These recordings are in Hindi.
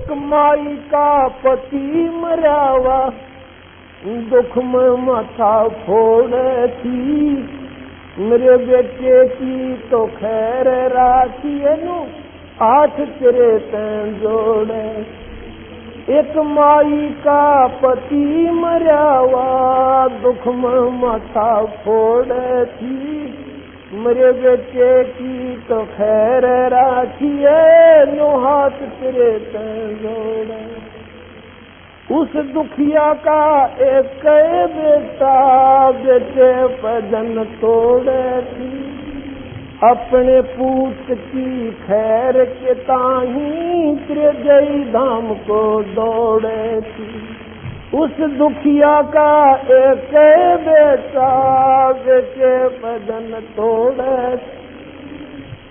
एक माई का पति मरावा, दुख में माथा फोड़े थी, मेरे बेटे की तो खैर राखी नु, आठ तेरे तैं जोड़े। एक माई का पति मरावा, दुख में माथा फोड़े थी, मेरे बेटे की तो खैर राखिए, नो हाथ तेरे तैं जोड़े। उस दुखिया का एक बेटा, बेटे पदन तोड़े थी, अपने पूत की खैर के ताही त्रिजयी धाम को दौड़े थी। उस दुखिया का एक बेटा, बेटे पदन तोड़े,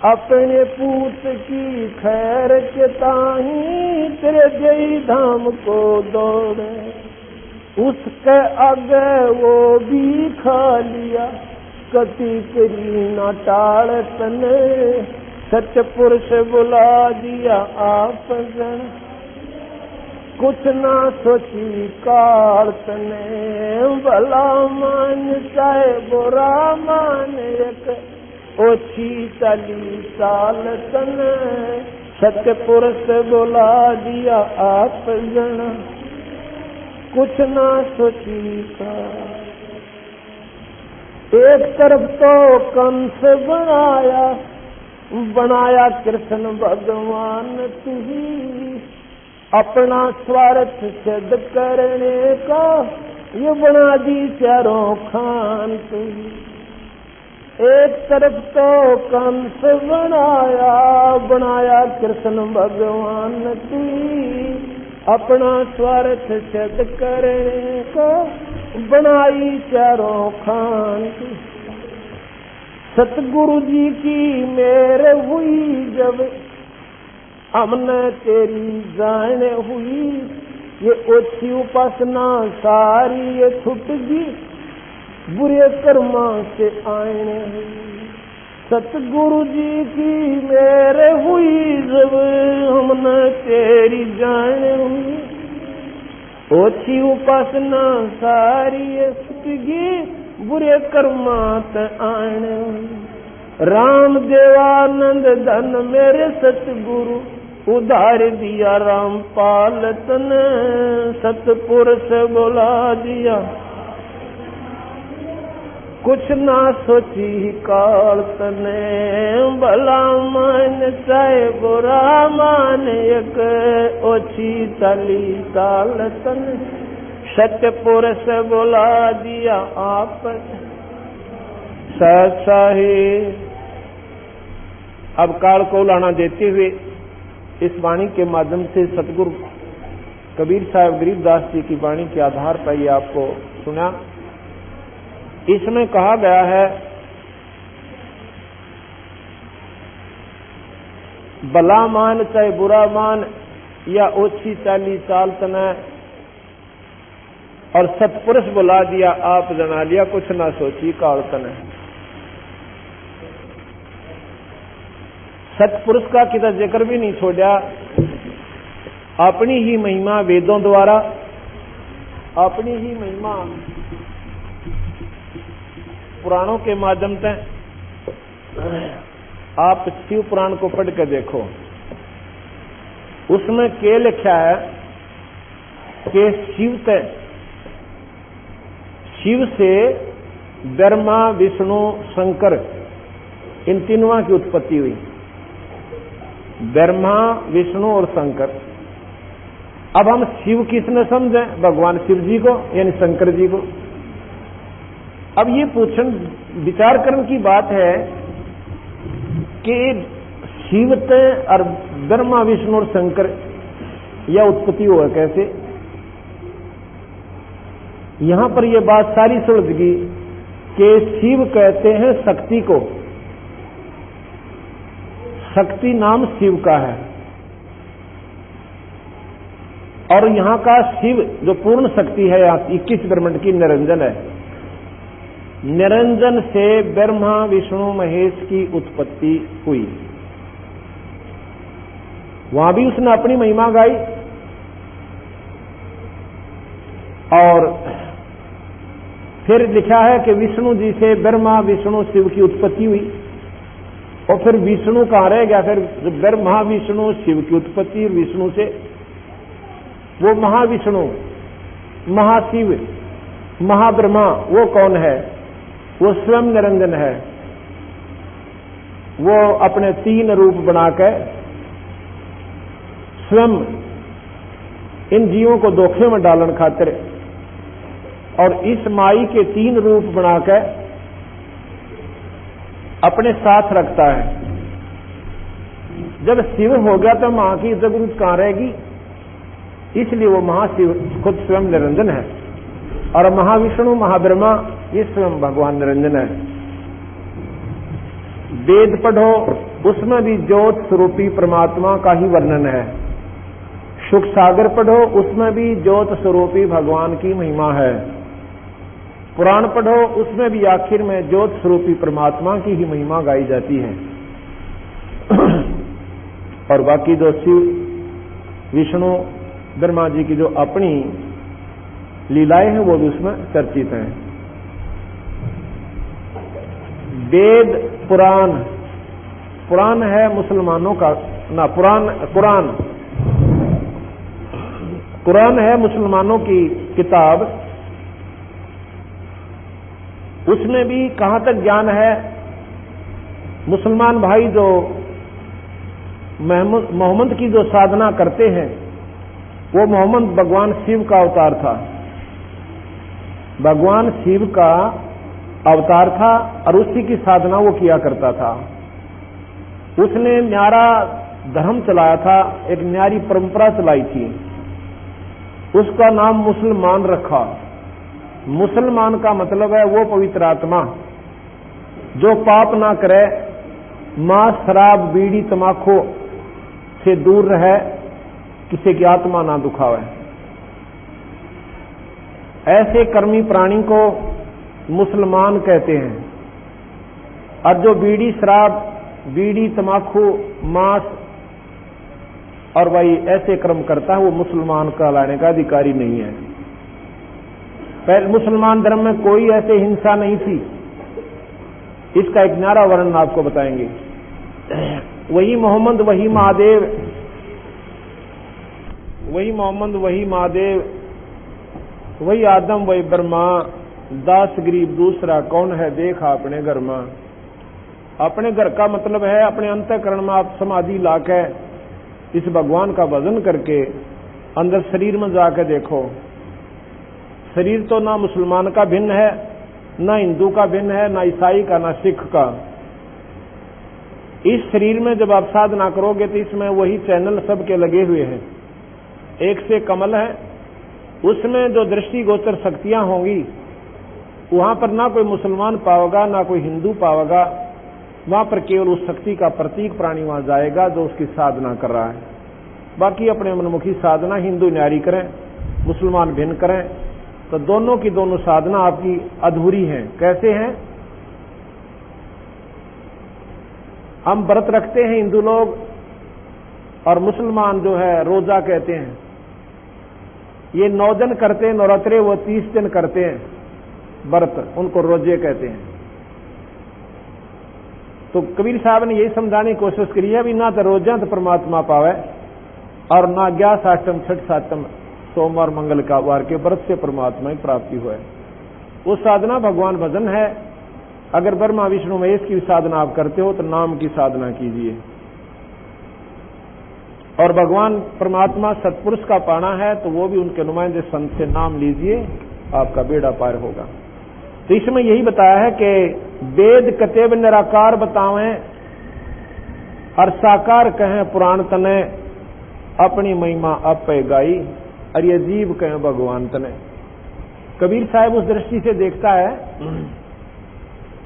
अपने पूत की खैर के ताही त्रिजयी धाम को दौड़े। उसके आगे वो भी खा लिया, कति करी न टाल तने, सच पुरुष बुला दिया आप जन, कुछ ना सोची कार तने, भला मान चाहे बुरा मान, एक ओछी चली साल तने, सच पुरुष बुला दिया आप जन, कुछ ना सोची कार। एक तरफ तो कंस बनाया, बनाया कृष्ण भगवान तुही, अपना स्वार्थ सिद्ध करने का ये बना दी चारों खान तुही। एक तरफ तो कंस बनाया, बनाया कृष्ण भगवान तुही, अपना स्वार्थ सिद्ध करने का बनाई चारों खान। सतगुरु जी की मेर हुई जब, हमने तेरी जान हुई, ये ओछी उपासना सारी ये छुट गई, बुरे कर्मा से आने हुई। सतगुरु जी की मेर हुई जब, हमने तेरी जान हुई, ओछी उपासना सारी सुटगी, बुरे कर्मात आने। राम देवानंद धन मेरे सतगुरु, उधार दिया रामपाल तने, सतपुरुष बुला दिया, कुछ ना सोची काल तने, भला मान चाहे बुरा मान, एक ओछी चली साल तने, सत्य पुरुष बुला दिया आप सही। अब काल को लाना देते हुए इस वाणी के माध्यम से सतगुरु कबीर साहब गरीबदास जी की वाणी के आधार पर ये आपको सुना। इसमें कहा गया है, भला मान चाहे बुरा मान, या ओछी चाली चाल तना, और सतपुरुष बुला दिया आप जना लिया, कुछ ना सोची काल तना। सतपुरुष का किसी जिक्र भी नहीं छोड़ा, अपनी ही महिमा वेदों द्वारा, अपनी ही महिमा पुराणों के माध्यम से। आप शिव पुराण को पढ़ कर देखो, उसमें क्या लिखा है कि शिव से ब्रह्मा विष्णु शंकर इन तीनों की उत्पत्ति हुई। ब्रह्मा विष्णु और शंकर। अब हम शिव किसने समझें? भगवान शिव जी को यानी शंकर जी को। अब ये पूछन विचार करने की बात है कि शिव ते और ब्रह्मा विष्णु और शंकर यह उत्पत्ति हुआ कैसे? यहां पर यह बात सारी सुलझ गई कि शिव कहते हैं शक्ति को, शक्ति नाम शिव का है। और यहां का शिव जो पूर्ण शक्ति है, यहां 21 ब्रह्मांड की निरंजन है। निरंजन से ब्रह्मा विष्णु महेश की उत्पत्ति हुई। वहां भी उसने अपनी महिमा गाई और फिर लिखा है कि विष्णु जी से ब्रह्मा विष्णु शिव की उत्पत्ति हुई, और फिर विष्णु कहां रह गया? फिर ब्रह्मा विष्णु शिव की उत्पत्ति, विष्णु से वो महाविष्णु महाशिव महाब्रह्मा वो कौन है? वो स्वयं निरंजन है। वो अपने 3 रूप बनाकर स्वयं इन जीवों को धोखे में डालन खातिर और इस माई के 3 रूप बनाकर अपने साथ रखता है। जब शिव हो गया तो मां की जरूरत कहां रहेगी? इसलिए वो महाशिव खुद स्वयं निरंजन है, और महाविष्णु महाब्रह्मा ये स्वयं भगवान निरंजन है। वेद पढ़ो, उसमें भी ज्योत स्वरूपी परमात्मा का ही वर्णन है। सुख सागर पढ़ो, उसमें भी ज्योत स्वरूपी भगवान की महिमा है। पुराण पढ़ो, उसमें भी आखिर में ज्योत स्वरूपी परमात्मा की ही महिमा गाई जाती है। और बाकी जो शिव विष्णु ब्रह्मा जी की जो अपनी लीलाएं हैं वो भी उसमें चर्चित हैं। वेद पुराण, पुराण है मुसलमानों का ना, कुरान है मुसलमानों की किताब। उसमें भी कहां तक ज्ञान है? मुसलमान भाई जो मोहम्मद की जो साधना करते हैं, वो मोहम्मद भगवान शिव का अवतार था। भगवान शिव का अवतार था और उसी की साधना वो किया करता था। उसने न्यारा धर्म चलाया था, एक न्यारी परंपरा चलाई थी। उसका नाम मुसलमान रखा। मुसलमान का मतलब है वो पवित्र आत्मा जो पाप ना करे, मांस शराब बीड़ी तमाकू से दूर रहे, किसी की आत्मा ना दुखावे। ऐसे कर्मी प्राणी को मुसलमान कहते हैं। और जो बीड़ी शराब बीड़ी तमाकू मांस और भाई ऐसे कर्म करता है, वो मुसलमान कहलाने का अधिकारी नहीं है। पहले मुसलमान धर्म में कोई ऐसे हिंसा नहीं थी। इसका एक न्यारा वर्णन आपको बताएंगे। वही मोहम्मद वही महादेव, वही मोहम्मद वही महादेव, वही आदम वही ब्रह्मा, दास गरीब दूसरा कौन है देखा अपने घर में। अपने घर का मतलब है अपने अंतःकरण में आप समाधि लाकर इस भगवान का भजन करके अंदर शरीर में जाकर देखो। शरीर तो ना मुसलमान का भिन्न है, ना हिंदू का भिन्न है, ना ईसाई का, ना सिख का। इस शरीर में जब आप साधना करोगे तो इसमें वही चैनल सबके लगे हुए हैं। एक से कमल है, उसमें जो दृष्टिगोचर शक्तियां होंगी वहां पर ना कोई मुसलमान पाओगा ना कोई हिंदू पाओगा। वहां पर केवल उस शक्ति का प्रतीक प्राणी वहां जाएगा जो उसकी साधना कर रहा है। बाकी अपने मनमुखी साधना हिंदू न्यारी करें, मुसलमान भिन्न करें, तो दोनों की दोनों साधना आपकी अधूरी है। कैसे हैं? हम व्रत रखते हैं हिंदू लोग, और मुसलमान जो है रोजा कहते हैं। ये 9 दिन करते हैं नवरात्रे, वो 30 दिन करते हैं व्रत, उनको रोजे कहते हैं। तो कबीर साहब ने यही समझाने की कोशिश करी है, अभी ना तो रोजा तो परमात्मा पावे, और ना 11 साष्टम 6 साष्टम सोमवार मंगल का वार के व्रत से परमात्मा की प्राप्ति हुए। वो साधना भगवान भजन है। अगर ब्रह्मा विष्णु महेश की साधना आप करते हो तो नाम की साधना कीजिए, और भगवान परमात्मा सत्पुरुष का पाना है तो वो भी उनके नुमाइंदे संत से नाम लीजिए, आपका बेड़ा पार होगा। तो इसमें यही बताया है कि वेद कतेब निराकार बतावें और साकार कहें पुराण तने, अपनी महिमा अपे गाई, और ये जीव कहें भगवान तने। कबीर साहब उस दृष्टि से देखता है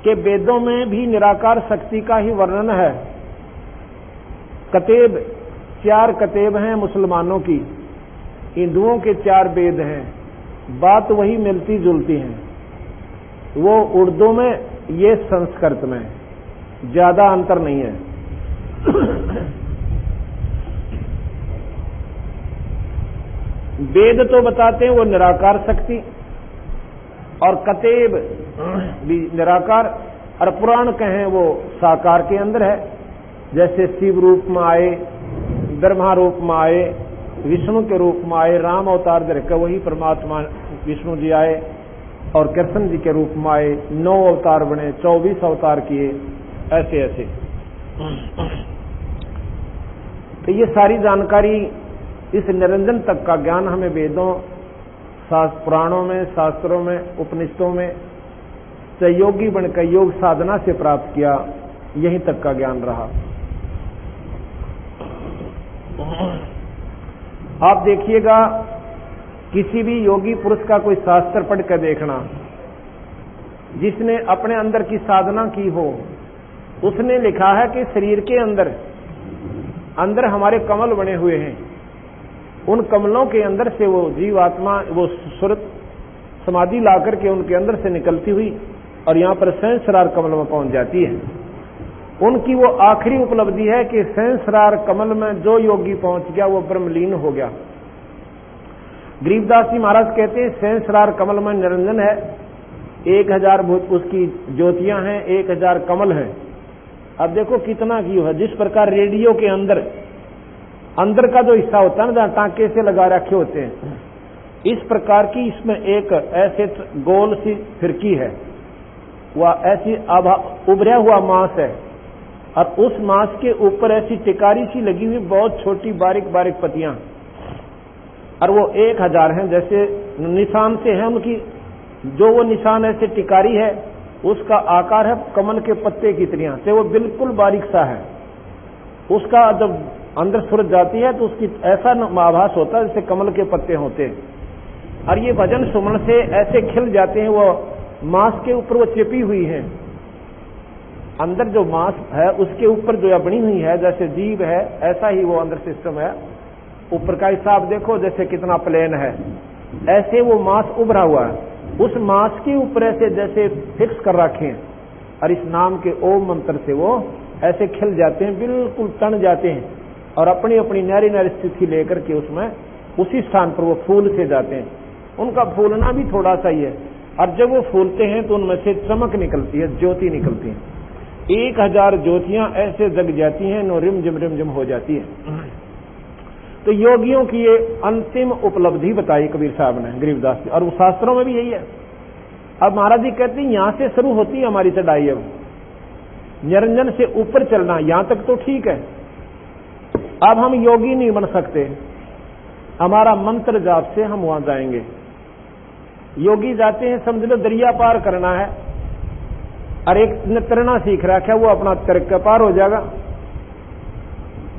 कि वेदों में भी निराकार शक्ति का ही वर्णन है। कतेब 4 कतेब हैं मुसलमानों की, हिंदुओं के 4 वेद हैं। बात वही मिलती जुलती है, वो उर्दू में, ये संस्कृत में, ज्यादा अंतर नहीं है। वेद तो बताते हैं वो निराकार शक्ति, और कतेब भी निराकार, और पुराण कहें वो साकार के अंदर है। जैसे शिव रूप में आए, ब्रह्मा रूप में आए, विष्णु के रूप में आए, राम अवतार धरकर वही परमात्मा विष्णु जी आए, और कृष्ण जी के रूप में आए, 9 अवतार बने, 24 अवतार किए, ऐसे ऐसे। तो ये सारी जानकारी, इस निरंजन तक का ज्ञान हमें वेदों, पुराणों में, शास्त्रों में, उपनिषदों में सहयोगी बनकर योग साधना से प्राप्त किया, यहीं तक का ज्ञान रहा। आप देखिएगा, किसी भी योगी पुरुष का कोई शास्त्र पढ़ कर देखना, जिसने अपने अंदर की साधना की हो, उसने लिखा है कि शरीर के अंदर हमारे कमल बने हुए हैं, उन कमलों के अंदर से वो जीवात्मा, वो सुरत समाधि लाकर के उनके अंदर से निकलती हुई और यहां पर सहस्रार कमल में पहुंच जाती है। उनकी वो आखिरी उपलब्धि है कि सहस्रार कमल में जो योगी पहुंच गया वो ब्रह्मलीन हो गया। गरीबदास जी महाराज कहते हैं सहस्रार कमल में निरंजन है, 1000 उसकी ज्योतियां हैं, 1000 कमल हैं। अब देखो कितना व्यू है। जिस प्रकार रेडियो के अंदर का जो हिस्सा होता है ना, जहां टांके से लगा रखे होते हैं, इस प्रकार की इसमें एक ऐसे गोल सी फिरकी है, वह ऐसी उभरा हुआ मांस है, और उस मांस के ऊपर ऐसी टिकारी सी लगी हुई बहुत छोटी बारीक बारीक पत्तियां, और वो 1000 हैं। जैसे निशान से है उनकी, जो वो निशान ऐसे टिकारी है, उसका आकार है कमल के पत्ते की तरह से, वो बिल्कुल बारीक सा है। उसका जब अंदर सूरज जाती है तो उसकी ऐसा आभास होता है जैसे कमल के पत्ते होते हैं, और ये भजन सुमन से ऐसे खिल जाते हैं। वो मांस के ऊपर वो चिपी हुई है, अंदर जो मांस है उसके ऊपर जो बनी हुई है, जैसे जीव है ऐसा ही वो अंदर सिस्टम है। ऊपर का हिसाब देखो जैसे कितना प्लेन है, ऐसे वो मांस उभरा हुआ है। उस मांस के ऊपर ऐसे जैसे फिक्स कर रखे हैं, और इस नाम के ओम मंत्र से वो ऐसे खिल जाते हैं, बिल्कुल तन जाते हैं, और अपनी अपनी नारी नारी स्थिति लेकर के उसमें उसी स्थान पर वो फूल से जाते हैं। उनका फूलना भी थोड़ा सा ही है, और जब वो फूलते हैं तो उनमें से चमक निकलती है, ज्योति निकलती है। 1000 ज्योतियां ऐसे जग जाती हैं, नो रिम जिम हो जाती है। तो योगियों की ये अंतिम उपलब्धि बताई कबीर साहब ने, गरीबदास जी, और शास्त्रों में भी यही है। अब महाराज जी कहते हैं यहां से शुरू होती है हमारी चढ़ाई। अब निरंजन से ऊपर चलना, यहां तक तो ठीक है। अब हम योगी नहीं बन सकते, हमारा मंत्र जाप से हम वहां जाएंगे। योगी जाते हैं, समझ लो दरिया पार करना है, और एक ने तैरना सीख रखा है, वो अपना तैर के पार हो जाएगा,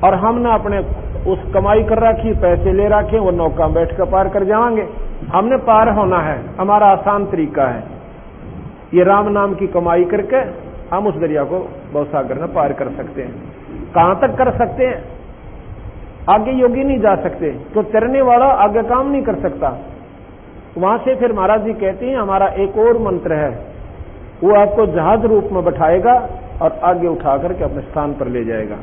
और हमने अपने उस कमाई कर रखी, पैसे ले रखे, वो नौका में बैठ कर पार कर जाएंगे। हमने पार होना है, हमारा आसान तरीका है ये राम नाम की कमाई करके हम उस दरिया को भवसागर में पार कर सकते हैं। कहां तक कर सकते हैं? आगे योगी नहीं जा सकते, तो तैरने वाला आगे काम नहीं कर सकता। वहां से फिर महाराज जी कहते हैं हमारा एक और मंत्र है, वो आपको जहाज रूप में बैठाएगा और आगे उठा करके अपने स्थान पर ले जाएगा।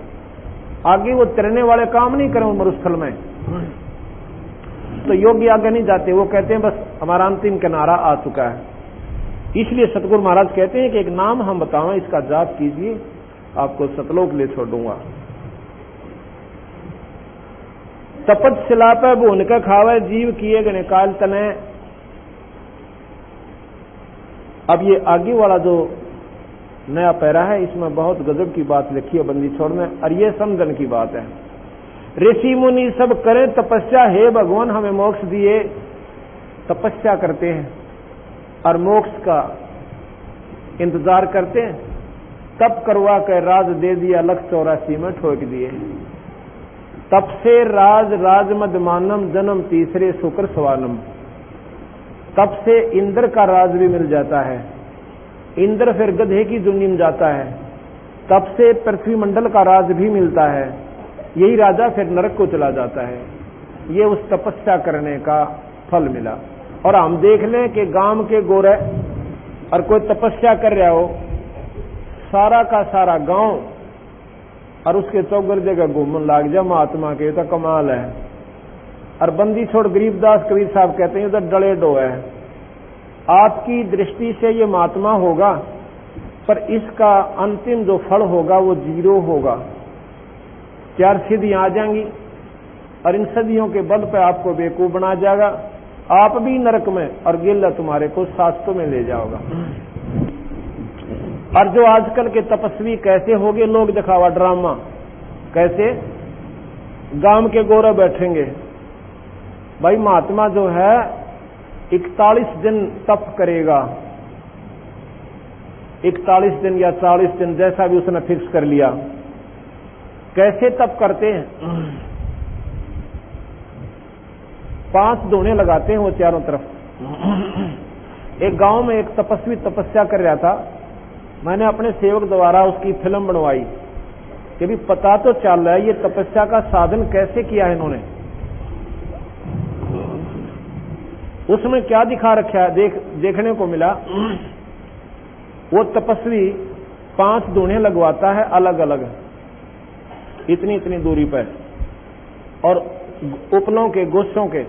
आगे वो तैरने वाले काम नहीं करें मरुस्थल में, तो योगी आगे नहीं जाते। वो कहते हैं बस हमारा अंतिम किनारा आ चुका है। इसलिए सतगुरु महाराज कहते हैं कि एक नाम हम बताओ, इसका जाप कीजिए, आपको सतलोक ले छोड़ दूंगा। तपस्या पे भून के खावे, जीव किए गए काल तने। अब ये आगे वाला जो नया पैरा है, इसमें बहुत गजब की बात लिखी है बंदी छोड़ में, और ये समझन की बात है। ऋषि मुनि सब करें तपस्या, हे भगवान हमें मोक्ष दिए। तपस्या करते हैं और मोक्ष का इंतजार करते हैं। तप करवा कर राज दे दिया, 184 में ठोक दिए। तप से राज राजमद मानम, जन्म तीसरे शुक्र स्वानम। तप से इंद्र का राज भी मिल जाता है, इंद्र फिर गधे की दुनिया में जाता है। तप से पृथ्वी मंडल का राज भी मिलता है, यही राजा फिर नरक को चला जाता है। ये उस तपस्या करने का फल मिला। और हम देख लें कि गांव के गोरे और कोई तपस्या कर रहा हो, सारा का सारा गांव और उसके चौगर जगह घूमने लग जा महात्मा के, तो कमाल है। और बंदी छोड़ गरीबदास कबीर साहब कहते हैं उधर डले डो है। आपकी दृष्टि से ये महात्मा होगा, पर इसका अंतिम जो फल होगा वो 0 होगा। 4 सिद्धियां आ जाएंगी और इन सदियों के बल पे आपको बेवकूफ बना जाएगा, आप भी नरक में और गिल्ला तुम्हारे को शास्त्रों में ले जाओगा। और जो आजकल के तपस्वी कैसे हो गए, लोग दिखावा ड्रामा, कैसे गांव के गोरे बैठेंगे। भाई महात्मा जो है 41 दिन तप करेगा, 41 दिन या 40 दिन जैसा भी उसने फिक्स कर लिया। कैसे तप करते हैं? 5 दोने लगाते हैं वो चारों तरफ। एक गांव में एक तपस्वी तपस्या कर रहा था, मैंने अपने सेवक द्वारा उसकी फिल्म बनवाई कि भी पता तो चल रहा है ये तपस्या का साधन कैसे किया है इन्होंने। उसमें क्या दिखा रखा है देखने को मिला। वो तपस्वी 5 दोने लगवाता है अलग अलग, इतनी इतनी दूरी पर, और उपलों के गोशों के।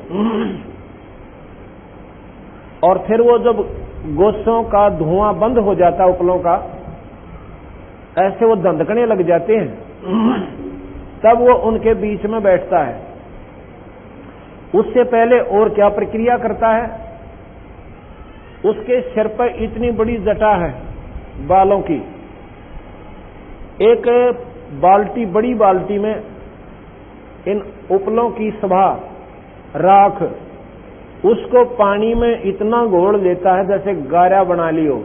और फिर वो जब गोशों का धुआं बंद हो जाता है उपलों का, ऐसे वो धंधकने लग जाते हैं, तब वो उनके बीच में बैठता है। उससे पहले और क्या प्रक्रिया करता है? उसके सिर पर इतनी बड़ी जटा है बालों की, एक बाल्टी, बड़ी बाल्टी में इन उपलों की सभा राख, उसको पानी में इतना घोल लेता है जैसे गारा बना लियो,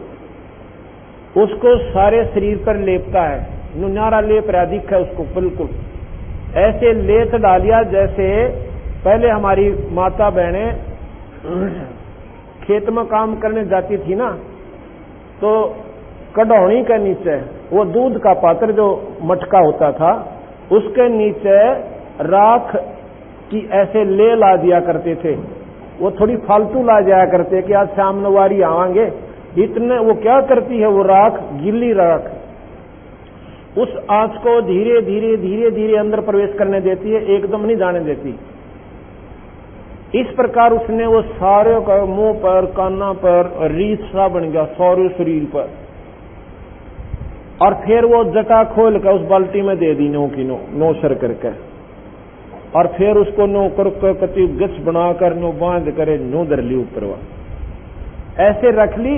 उसको सारे शरीर पर लेपता है, नुनारा लेप राधिक है उसको, बिल्कुल ऐसे लेत डालिया जैसे पहले हमारी माता बहनें खेत में काम करने जाती थी ना, तो कढ़ौनी के नीचे वो दूध का पात्र जो मटका होता था उसके नीचे राख की ऐसे ले ला दिया करते थे। वो थोड़ी फालतू ला जाया करते कि आज शाम नवारी आवांगे, इतने वो क्या करती है, वो राख, गिल्ली राख, उस आंच को धीरे धीरे धीरे धीरे अंदर प्रवेश करने देती है, एकदम नहीं जाने देती। इस प्रकार उसने वो सारे का मुंह पर, काना पर रीत सा बन गया, सारे शरीर पर। और फिर वो जटा खोल कर उस बाल्टी में दे दी, नो की नो सर करके, और फिर उसको नो करके कति गच बनाकर नो बांध करे नो धर ली ऊपर, वह ऐसे रख ली।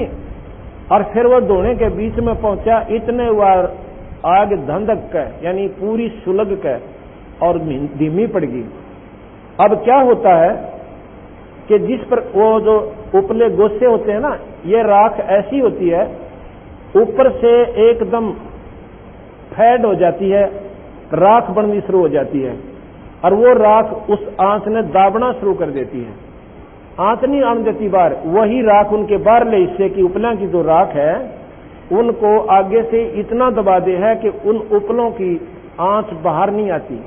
और फिर वो दोने के बीच में पहुंचा, इतने बार आग धंधक के यानी पूरी सुलग के और धीमी पड़ गई। अब क्या होता है कि जिस पर वो जो उपले गोसे होते हैं ना, ये राख ऐसी होती है ऊपर से एकदम फैड हो जाती है, राख बननी शुरू हो जाती है, और वो राख उस आंच ने दाबना शुरू कर देती है। आंच नहीं आने देती बाहर, वही राख उनके बाहरले हिस्से की उपला की जो राख है उनको आगे से इतना दबा दे है कि उन उपलों की आंच बाहर नहीं आती,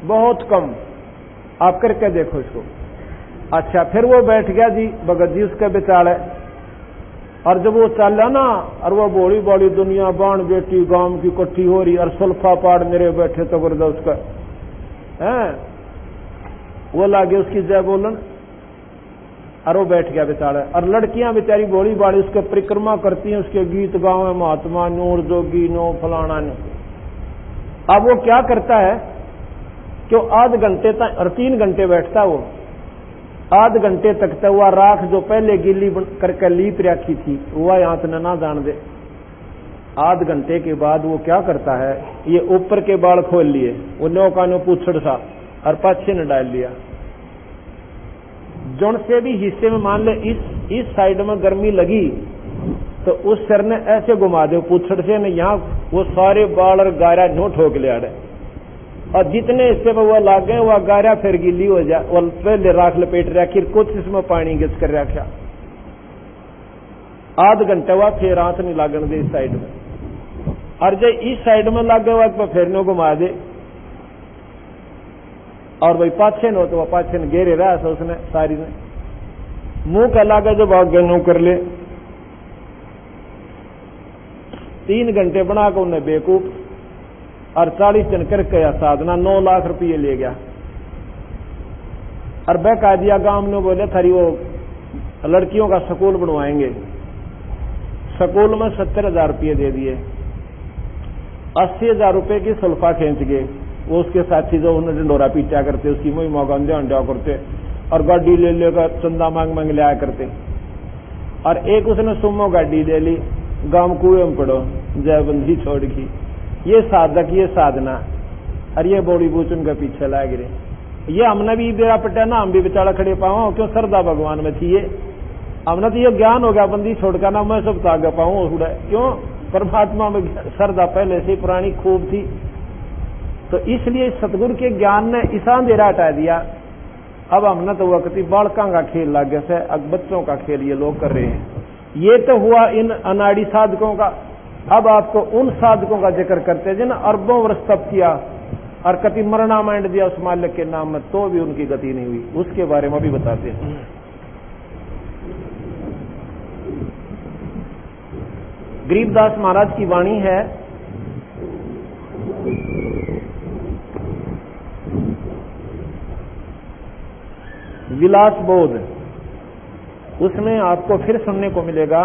बहुत कम। आप करके देखो इसको। अच्छा, फिर वो बैठ गया जी भगत जी उसके बेचारे, और जब वो चला ना, और वो बड़ी बड़ी दुनिया बाण बेटी गांव की इकट्ठी हो रही, और सुल्फा पाड़ मेरे बैठे जबरदस्त का है, वो लागे उसकी जय बोलन, और वो बैठ गया बेचारा। और लड़कियां बेचारी बड़ी बाड़ी उसके परिक्रमा करती हैं, उसके गीत गावे महात्मा नूर जोगी नो फलाना नो। अब वो क्या करता है कि आध घंटे तक और 3 घंटे बैठता, वो आध घंटे तक तो वह राख जो पहले गिल्ली करके लीप रखी थी वह आंच न ना जान दे। आध घंटे के बाद वो क्या करता है, ये ऊपर के बाल खोल लिए, वो नो का नो पूछड़ सा, और पाछे न डाल लिया। जोन से भी हिस्से में मान ले इस साइड में गर्मी लगी तो उस सिर ने ऐसे घुमा दे पूछड़ से न, यहाँ वो सारे बाल और गारा नो ठोक ले आड़े, और जितने हिस्से में वह लाग गए वह गारा फिर गिल्ली हो जाए, वह पहले राख लपेट रखी, कुछ इसमें पानी गिच कर रखा। आध घंटे हुआ फिर आंच नहीं लागन दे इस साइड में, और जब इस साइड में लाग गए तो फिर नो घुमा दे, और भाई पाछे नो तो वह पाछे ने घेरे रहा था उसने सारी ने, मुंह का लागे जो भाग गए नो कर ले। 3 घंटे बना कर उन्हें बेवकूफ, और 40 दिन करके साधना 9 लाख रुपये ले गया। और वह कह दिया गांव ने बोले थारी वो लड़कियों का स्कूल बनवाएंगे। स्कूल में 70,000 रुपये दे दिए, 80,000 रुपये की सुल्फा खींच गए। वो उसके साथी जो उन्हें डंडोरा पीटा करते, उसकी मुँह मौगंदे अंडा करते और गाड़ी ले लेकर चंदा मांग मांग लिया करते। और एक उसने सुमो गाड़ी ले ली, गांव कुएं में पड़ो, जयबंदी छोड़ की। ये साधक, ये साधना, और ये बॉडी बूचन के पीछे लाग रहे। ये हमने भी बेरा पटा ना, हम भी बेचारा खड़े पाओ, क्यों श्रद्धा भगवान में थी। ये हमने तो ये ज्ञान हो गया, बंदी छोड़कर ना मैं सब तागे पाऊं, क्यों परमात्मा में श्रद्धा पहले से पुरानी खूब थी। तो इसलिए सतगुरु के ज्ञान ने ईसा अंधेरा हटा दिया। अब हमने तो वक्ति बालका का खेल लागे से, अब बच्चों का खेल ये लोग कर रहे हैं। ये तो हुआ इन अनाड़ी साधकों का। अब आपको उन साधकों का जिक्र करते जिन अरबों वर्ष तप किया और कति मरना मांड दिया उस मालिक के नाम में, तो भी उनकी गति नहीं हुई। उसके बारे में भी बताते हैं। गरीबदास महाराज की वाणी है, विलास बोध। उसमें आपको फिर सुनने को मिलेगा।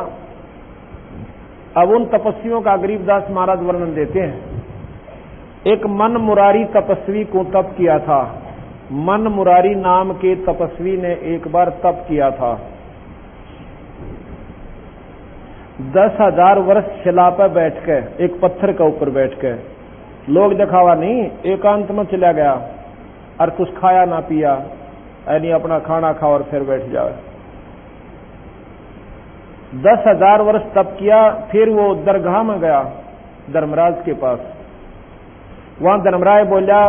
अब उन तपस्वियों का गरीबदास महाराज वर्णन देते हैं। एक मन मुरारी तपस्वी को तप किया था। मन मुरारी नाम के तपस्वी ने एक बार तप किया था। 10,000 वर्ष शिला पर बैठकर, एक पत्थर के ऊपर बैठकर, लोग दिखावा नहीं, एकांत में चला गया और कुछ खाया ना पिया, यानी अपना खाना खाओ और फिर बैठ जाओ। 10,000 वर्ष तप किया। फिर वो दरगाह में गया धर्मराज के पास। वहां धर्मराज बोला,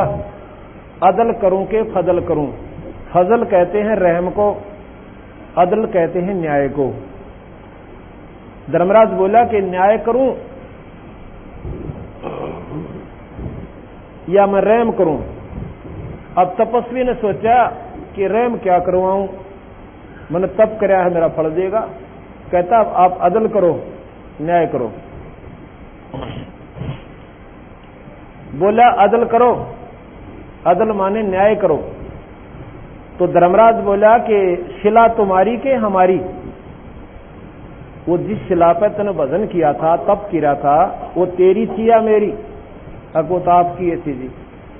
अदल करूं के फजल करूं। फजल कहते हैं रहम को, अदल कहते हैं न्याय को। धर्मराज बोला कि न्याय करूं या मैं रहम करूं। अब तपस्वी ने सोचा कि रहम क्या करवाऊं, मैंने तप कराया है, मेरा फल देगा। कहता आप अदल करो, न्याय करो। बोला अदल करो, अदल माने न्याय करो। तो धर्मराज बोला कि शिला तुम्हारी के हमारी? वो जिस शिला पर तूने भजन किया था, तप किया था, वो तेरी थी या मेरी? वो तो आपकी थी जी।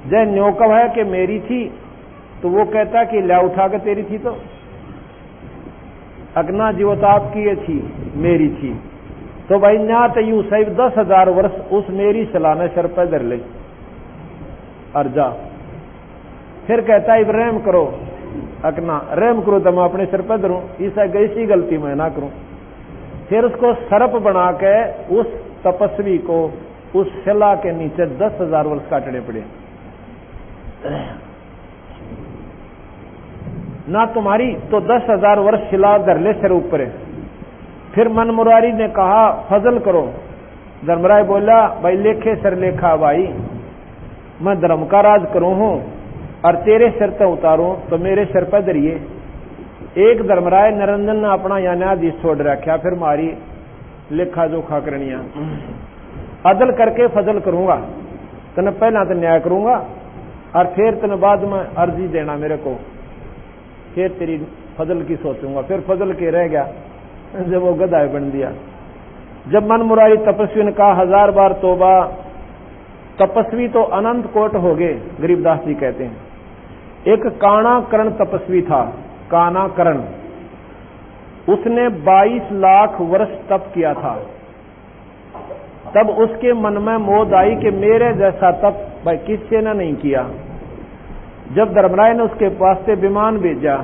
जय न्योकव है कि मेरी थी, तो वो कहता कि ल्या उठा के तेरी थी। तो अगना जी वो तो आपकी थी, मेरी थी। तो भाई न्या तो यू सही 10,000 वर्ष उस मेरी शिला ने सर पर धर ले और जा। फिर कहता है रहम करो, अकना रहम करो तो मैं अपने सिर पर धरूं, इसी गलती मैं ना करूं। फिर उसको सर्प बना के उस तपस्वी को उस शिला के नीचे 10,000 वर्ष काटने पड़े। ना तुम्हारी तो 10,000 वर्ष शिला धर ले सिर ऊपर। फिर मन मुरारी ने कहा फजल करो। धर्मराज बोला भाई लेखे सर लेखा भाई, मैं धर्म का राज करूं हूं और तेरे सिर तो उतारूं तो मेरे सिर पर धरिए। एक धर्मराय निरंजन ने अपना या न्यायाधीश छोड़ रखा, फिर मारी लेखा जोखा करनिया। अदल करके फजल करूंगा, तने पहला तो न्याय करूंगा और फिर तने बाद में अर्जी देना मेरे को, फिर तेरी फजल की सोचूंगा। फिर फजल के रह गया जब वो गधा बन दिया। जब मन मुरारी तपस्वी ने कहा 1000 बार तोबा, तपस्वी तो अनंत कोट हो गए। गरीबदास जी कहते हैं एक काना करण तपस्वी था, काना करण, उसने 22 लाख वर्ष तप किया था। तब उसके मन में मोद आई कि मेरे जैसा तप भाई किसी ने नहीं किया। जब धर्मराय ने उसके पास से विमान भेजा,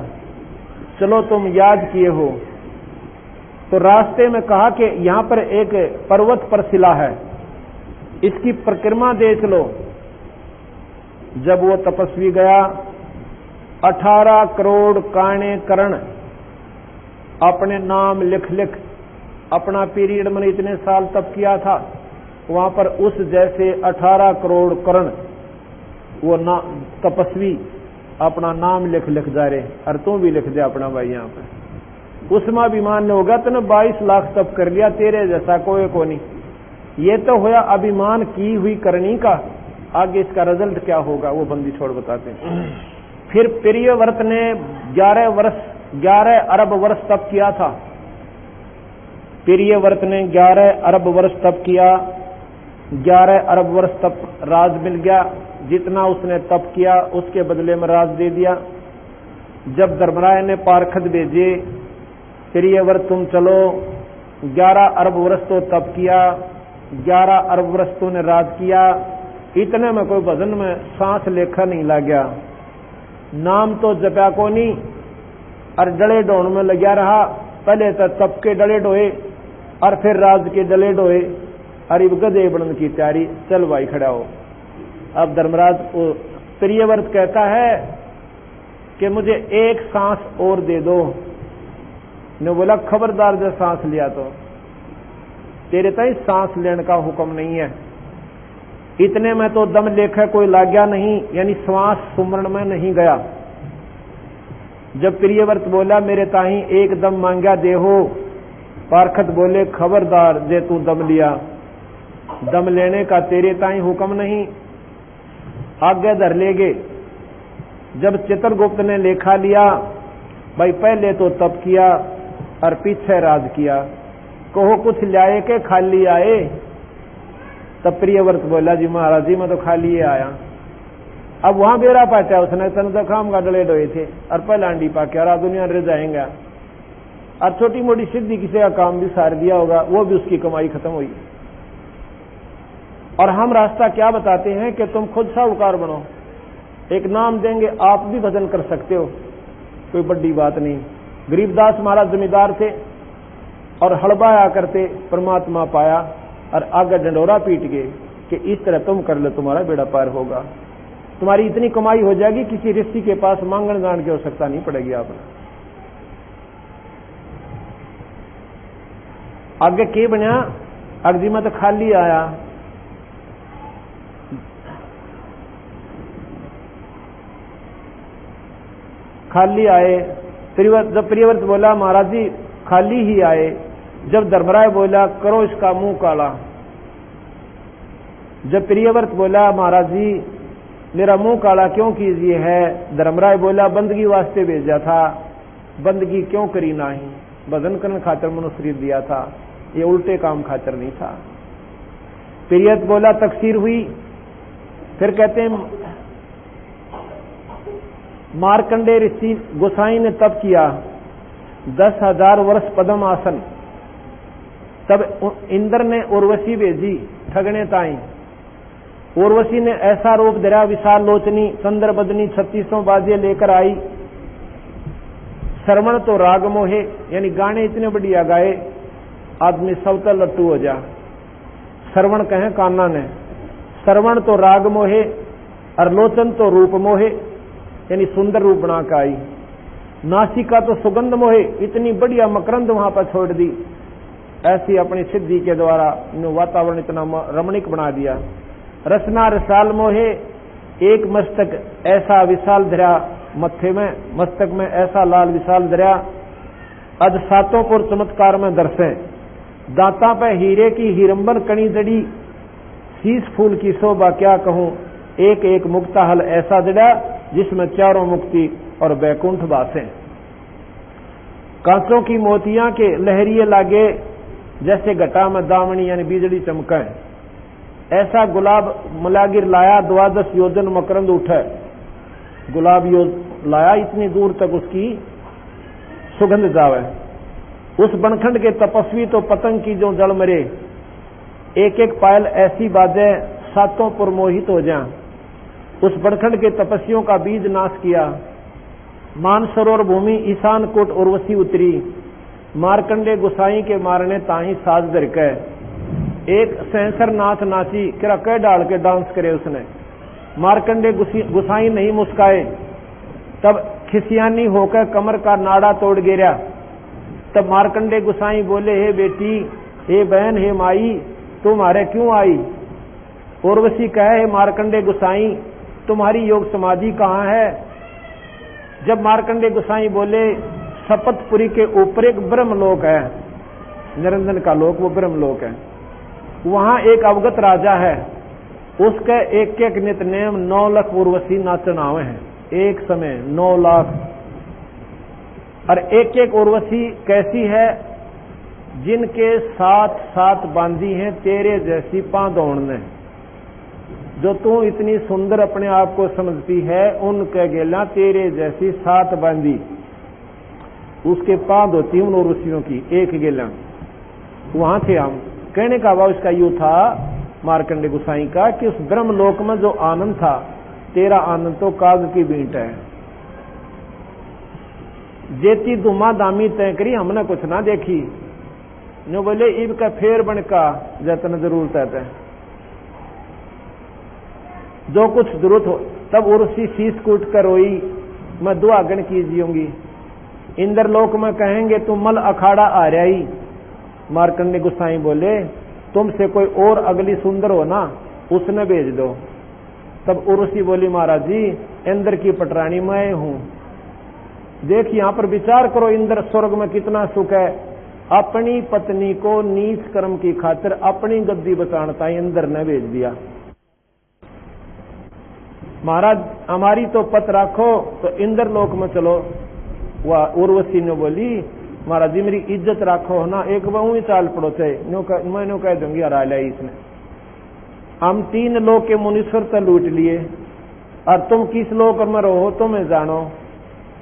चलो तुम याद किए हो, तो रास्ते में कहा कि यहां पर एक पर्वत पर शिला है, इसकी परिक्रमा देख लो। जब वो तपस्वी गया, 18 करोड़ काणे करण अपने नाम लिख लिख, अपना पीरियड में इतने साल तप किया था, वहां पर उस जैसे 18 करोड़ करण वो तपस्वी अपना नाम लिख लिख जा रहे। और तू भी लिख दे अपना भाई यहाँ पे। उसमें अभिमान नहीं होगा, तूने 22 लाख तप कर लिया, तेरे जैसा कोई को नहीं। ये तो होया अभिमान की हुई करनी का, आगे इसका रिजल्ट क्या होगा वो बंदी छोड़ बताते हैं। फिर प्रियव्रत ने 11 अरब वर्ष तप किया था। प्रियव्रत ने 11 अरब वर्ष तप किया। 11 अरब वर्ष तप राज मिल गया। जितना उसने तप किया उसके बदले में राज दे दिया। जब धर्मराय ने पार्षद भेजे, प्रियव्रत तुम चलो, 11 अरब वर्ष तो तप किया, 11 अरब वर्ष तूने राज किया, इतने में कोई भजन में सांस लेखा नहीं लग गया, नाम तो जपया को नहीं और डले ढोण में लग्या रहा। पहले तो तप के डले ढोए और फिर राज के डले ढोए और अब गधे बनने की तैयारी, चल भाई खड़ा हो। अब धर्मराज प्रियव्रत कहता है कि मुझे एक सांस और दे दो। ने बोला खबरदार जो सांस लिया तो तेरे ताई सांस लेने का हुक्म नहीं है। इतने में तो दम लेकर कोई लाग्या नहीं, यानी श्वास सुमरण में नहीं गया। जब प्रियव्रत बोला मेरे ताही एक दम मांगा दे हो, पार्षद बोले खबरदार जे तू दम लिया, दम लेने का तेरे ताई हुक्म नहीं, आगे धर लेगे। जब चित्रगुप्त ने लेखा लिया, भाई पहले तो तप किया और पीछे राज किया, कहो कुछ लाए के खाली आए। तब प्रियव्रत बोला जी महाराज जी मैं तो खाली आया। अब वहां बेरा पाटा उसने तन तो काम का डले डोए थे और पहला अंडी पाके और दुनिया रह जाएंगे और छोटी मोटी सिद्धि किसी का काम भी सार दिया होगा, वो भी उसकी कमाई खत्म हुई। और हम रास्ता क्या बताते हैं कि तुम खुद साहूकार बनो, एक नाम देंगे आप भी भजन कर सकते हो, कोई बड़ी बात नहीं। गरीबदास महाराज जमींदार थे और हड़बाया करते, परमात्मा पाया और आगे डंडोरा पीट गए कि इस तरह तुम कर लो तुम्हारा बेड़ा पार होगा, तुम्हारी इतनी कमाई हो जाएगी किसी ऋषि के पास मांगण जान की आवश्यकता नहीं पड़ेगी। आपने आगे के बना अगजी में तो खाली आया। खाली आए। जब प्रियव्रत बोला महाराज जी खाली ही आए। जब धर्मराय बोला करो इसका मुंह काला। जब प्रियव्रत बोला महाराज जी मेरा मुंह काला क्यों कीजिए है, धर्मराय बोला बंदगी वास्ते भेजा था, बंदगी क्यों करी नाही, भजन करने खातर मनुष्य दिया था, ये उल्टे काम खातर नहीं था। प्रियव्रत बोला तकसीर हुई। फिर कहते हैं मार्कंडे ऋषि गोसाई ने तप किया 10,000 वर्ष पद्म आसन। तब इंद्र ने उर्वशी भेजी ठगने ताई। उर्वशी ने ऐसा रूप धरा विशाल लोचनी चंद्र बदनी 36 बाजे लेकर आई। श्रवण तो राग मोहे, यानी गाने इतने बढ़िया गाए आदमी सब तो लट्टू हो जा। श्रवण कहे कान्ना ने, श्रवण तो राग मोहे और लोचन तो रूप मोहे, यानी सुंदर रूप बना के आई। नासिका तो सुगंध मोहे, इतनी बढ़िया मकरंद वहां पर छोड़ दी। ऐसी अपनी सिद्धि के द्वारा वातावरण इतना रमणीक बना दिया। रसना रसाल मोहे, एक मस्तक ऐसा विशाल धरा मत्थे में, मस्तक में ऐसा लाल विशाल धरा। अज सातों पुर चमत्कार में दर्शे, दांता पे हीरे की हीरंबर कणी जड़ी, शीश फूल की शोभा क्या कहूं, एक एक मुक्ता हल ऐसा जड़ा जिसमें चारों मुक्ति और बैकुंठ बासे। कांचों की मोतियां के लहरिए लागे, जैसे घटा में दामनी यानी बिजली चमके। ऐसा गुलाब मलागिर लाया 12 योजन मकरंद उठे। गुलाब लाया इतनी दूर तक उसकी सुगंध जावे। उस बनखंड के तपस्वी तो पतंग की जो जल मरे, एक एक पायल ऐसी बाजे सातों पुर मोहित हो जाए। उस बनखंड के तपस्वियों का बीज नाश किया। मानसरोवर भूमि ईशान कोट उर्वशी उतरी। मार्कंडे गुसाई के मारने ताही साज दरके। एक सहसर नाच नाची, किरा कह डाल के डांस करे उसने। मार्कंडे गुसाई नहीं मुस्काए। तब खिसियानी होकर कमर का नाड़ा तोड़ गिरा। तब मार्कंडे गुसाई बोले हे बेटी, हे बहन, हे माई, तुम्हारे क्यों आई। उर्वशी कहे हे मार्कंडे गुसाई तुम्हारी योग समाधि कहाँ है। जब मार्कंडे गुसाई बोले शपथपुरी के ऊपर एक ब्रह्मलोक है, निरंजन का लोक, वो ब्रह्मलोक है। वहां एक अवगत राजा है, उसके एक एक नित नेम 9 लाख उर्वशी नाचन आवे हैं। एक समय 9 लाख और एक एक उर्वशी कैसी है, जिनके साथ साथ बांधी हैं तेरे जैसी पांदौड़ ने। जो तू इतनी सुंदर अपने आप को समझती है, उनके गेला तेरे जैसी साथ बांधी, उसके पांद होती उन उर्वशियों की एक गेला। वहां थे हम। कहने का भाव इसका यूं था मार्कंडे गोसाई का कि उस ब्रह्मलोक में जो आनंद था, तेरा आनंद तो काग की बींट है। जेती दुमा दामी तय करी हमने कुछ ना देखी, नो बोले इब का फेर बनका जतन जरूरत है, जो कुछ जरूरत हो। तब उर्वशी शीश कूट कर रोई, मैं दुआगन कीजियूंगी। इंद्रलोक में कहेंगे तुम मल अखाड़ा आ रहा ही। मार्कंडे गोसाई बोले तुमसे कोई और अगली सुंदर हो ना, उसने भेज दो। तब उर्वशी बोली महाराज जी इंद्र की पटरानी मैं हूं। देख यहां पर विचार करो, इंद्र स्वर्ग में कितना सुख है। अपनी पत्नी को नीच कर्म की खातिर अपनी गद्दी बचाता इंद्र ने भेज दिया। महाराज हमारी तो पत राखो, तो इंद्र लोक में चलो। वह उर्वशी ने बोली महाराज जी मेरी इज्जत राखो ना, एक बहु ही चाल पड़ो थे, मैं कह दूंगी हरा लिया इसने। हम 3 लोक के मुनीश्वर तो लूट लिए, और तुम किस लोक में रहो तुम्हें जानो।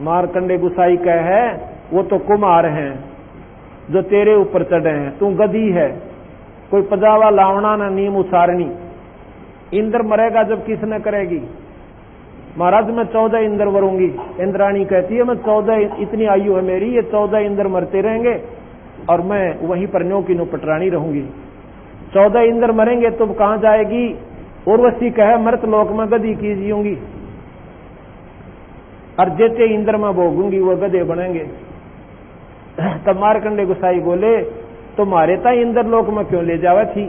मार्कंडे गोसाई कह है वो तो कुमार हैं जो तेरे ऊपर चढ़े हैं, तू गधी है, कोई पजावा लावना ना नीम उसारनी। इंद्र मरेगा जब किसने करेगी। महाराज मैं 14 इंद्र मरूंगी। इंद्राणी कहती है मैं 14, इतनी आयु है मेरी, ये 14 इंद्र मरते रहेंगे और मैं वहीं पर न्यों की नो पटरानी रहूंगी। 14 इंद्र मरेंगे तुम कहां जाएगी। उर्वशी कहे मृत लोक में गधी कीजियूंगी, और जेते इंद्र में भोगूंगी वो गधे बनेंगे। तब मार्कंडे गोसाई बोले तुम्हारे ताई इंद्र लोक में क्यों ले जावे थी,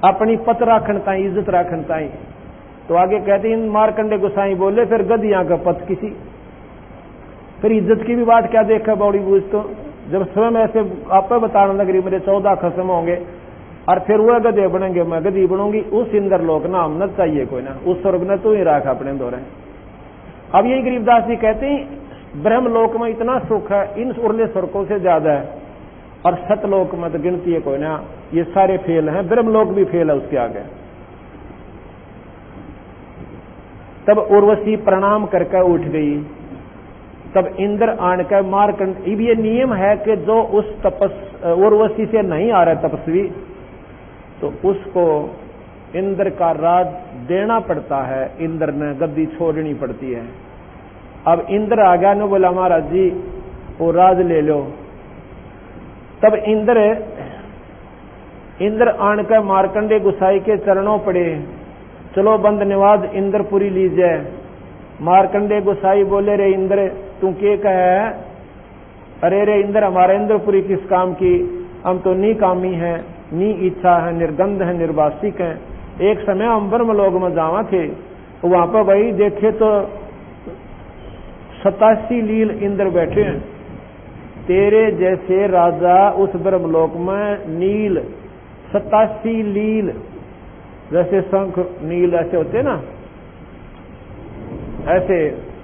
अपनी पत राखन ताई, इज्जत राखन ताई। तो आगे कहते हैं मार्कंडे गोसाई बोले फिर गधियां का पत किसी, फिर इज्जत की भी बात क्या देखा बौड़ी बूझ। तो जब स्वयं ऐसे आप बताना नगरी मेरे 14 खत्म होंगे और फिर वह गधे बनेंगे, मैं गधी बनूंगी। उस इंद्र लोक ना हम न चाहिए कोई ना, उस स्वर्ग ने तू ही राख अपने दौरे। अब यही गरीबदास जी कहते हैं ब्रह्मलोक में इतना सुख है, इन उर्ले स्वर्गों से ज्यादा है, और सतलोक में तो गिनती है कोई ना, ये सारे फेल हैं, ब्रह्मलोक भी फेल है उसके आगे। तब उर्वशी प्रणाम करके उठ गई। तब इंद्र आन कर मार्कंड, ये नियम है कि जो उस उर्वशी से नहीं आ रहा तपस्वी, तो उसको इंद्र का राज देना पड़ता है, इंद्र ने गद्दी छोड़नी पड़ती है। अब इंद्र आ गया ने बोला महाराज जी वो राज ले लो। तब इंद्र आन कर मार्कंडे गोसाई के चरणों पड़े, चलो बंद निवाज इंद्रपुरी लीजिए। मार्कंडे गोसाई बोले रे इंद्र तू के कहे। अरे रे इंद्र हमारा इंद्रपुरी किस काम की, हम तो नी कामी है, नी इच्छा है, निर्गंध है, निर्वासिक है। एक समय हम ब्रह्मलोक में जावा थे, वहां पर भाई देखे तो 87 लील इंद्र बैठे हैं। तेरे जैसे राजा उस ब्रह्मलोक में नील 87 लील, जैसे शंख नील ऐसे होते ना, ऐसे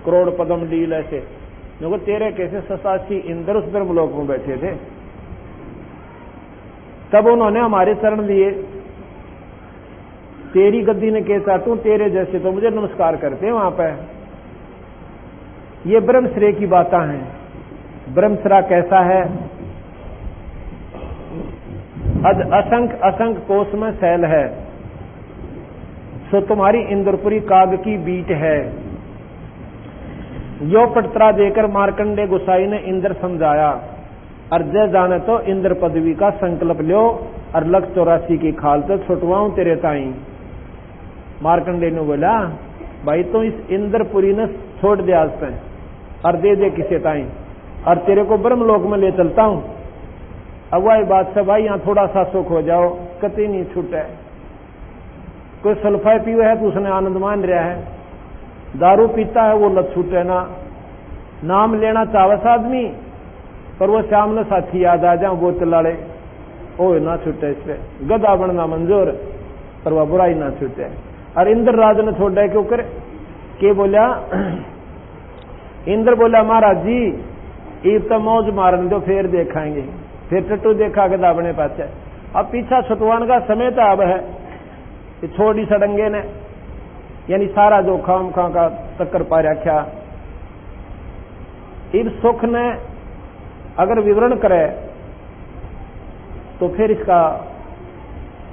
करोड़ पद्म लील ऐसे, देखो तेरे कैसे 87 इंद्र उस ब्रह्मलोक में बैठे थे। तब उन्होंने हमारे चरण लिए, तेरी गद्दी ने कैसा, तू तेरे जैसे तो मुझे नमस्कार करते हैं वहां पर। ये ब्रह्मश्रेय की बातें हैं। ब्रह्मश्रा कैसा है, असंख्य असंख्य कोष में शैल है, सो तुम्हारी इंद्रपुरी काग की बीट है। यो पटरा देकर मार्कंडे गोसाई ने इंद्र समझाया, और जय जाने तो इंद्र पदवी का संकल्प लो, और लख 84 की खाल तो छुटवाऊं तेरे ताई। मार्कंडे ने बोला भाई तो इस इंद्रपुरी ने छोड़ दे आज तक, और दे दे किसे ताई, और तेरे को ब्रह्मलोक में ले चलता हूं। अब वही बात से भाई यहाँ थोड़ा सा सुख हो जाओ, कतई नहीं छूटे। कोई सल्फाई पीवे है तो उसने आनंद मान रहा है, दारू पीता है वो लत छूटे ना, नाम लेना चावस आदमी पर वो श्याम ने साथी याद आ जाओ बोतल लाड़े, ओ ना छूटे। इससे गधा बनना मंजूर पर वह बुराई ना छूटे। और इंद्र राज ने छोड़ा क्यों करे, के बोला इंद्र बोला महाराज जी ईब तो मौज मारन दो, फिर देखाएंगे, फिर टट्टू देखा के दाबने पाचे। अब पीछा छुटवान का समय तो अब है, छोड़ी सड़ंगे ने, यानी सारा जो खाम खा का चक्कर पा रखा। इब सुख ने अगर विवरण करे तो फिर इसका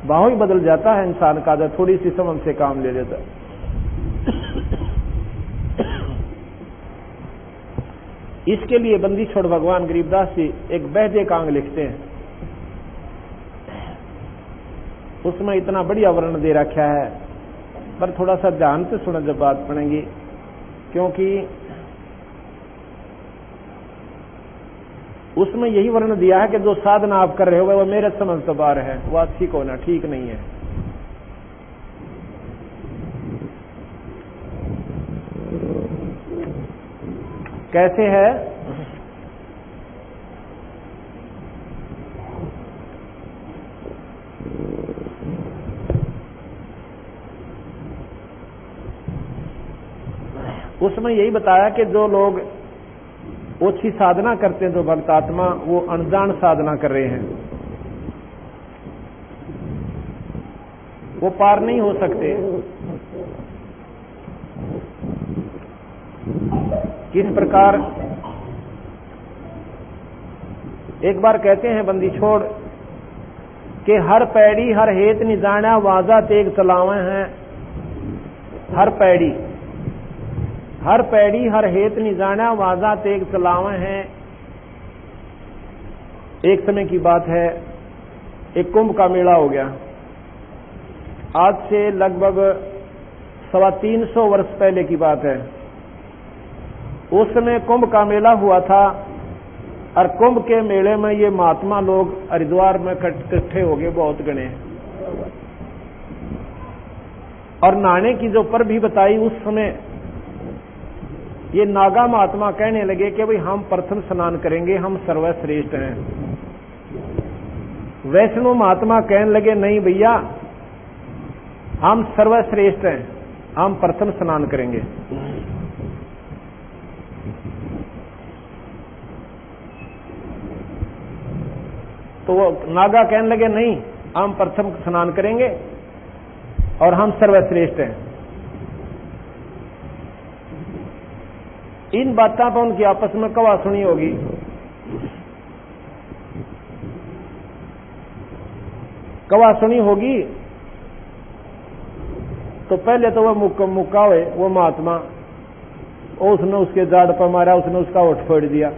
भाव ही बदल जाता है इंसान का, जो थोड़ी सी समझ से काम ले लेता है। इसके लिए बंदी छोड़ भगवान गरीबदास जी एक बहदे कांग लिखते हैं, उसमें इतना बढ़िया वर्णन दे रखा है, पर थोड़ा सा ध्यान से सुना जब बात पड़ेगी, क्योंकि उसमें यही वर्णन दिया है कि जो साधना आप कर रहे हो वो मेरे समझ से बाहर है, वो अच्छी को ना, ठीक नहीं है। कैसे है? उसमें यही बताया कि जो लोग ओछी साधना करते हैं, जो भक्त आत्मा, वो अनजान साधना कर रहे हैं, वो पार नहीं हो सकते। किस प्रकार? एक बार कहते हैं बंदी छोड़ कि हर पैड़ी हर हेत नि जाना वाजा तेग चलावे हैं। हर पैड़ी हर हेत नि जाना वाजा तेग चलावे हैं। एक समय की बात है, एक कुंभ का मेला हो गया। आज से लगभग 325 वर्ष पहले की बात है। उस समय कुंभ का मेला हुआ था और कुंभ के मेले में ये महात्मा लोग हरिद्वार में इकट्ठे हो गए, बहुत गणे। और नहाने की जो पर भी बताई, उस समय ये नागा महात्मा कहने लगे कि भाई हम प्रथम स्नान करेंगे, हम सर्वश्रेष्ठ हैं। वैष्णव महात्मा कहने लगे नहीं भैया, हम सर्वश्रेष्ठ हैं, हम प्रथम स्नान करेंगे। तो वो नागा कहने लगे नहीं, हम प्रथम स्नान करेंगे और हम सर्वश्रेष्ठ हैं। इन बातों पर उनकी आपस में कवा सुनी होगी। कवा सुनी होगी तो पहले तो वह मुक्का हुए वो महात्मा, उसने उसके जाड़ पर मारा, उसने उसका होठ फोड़ दिया।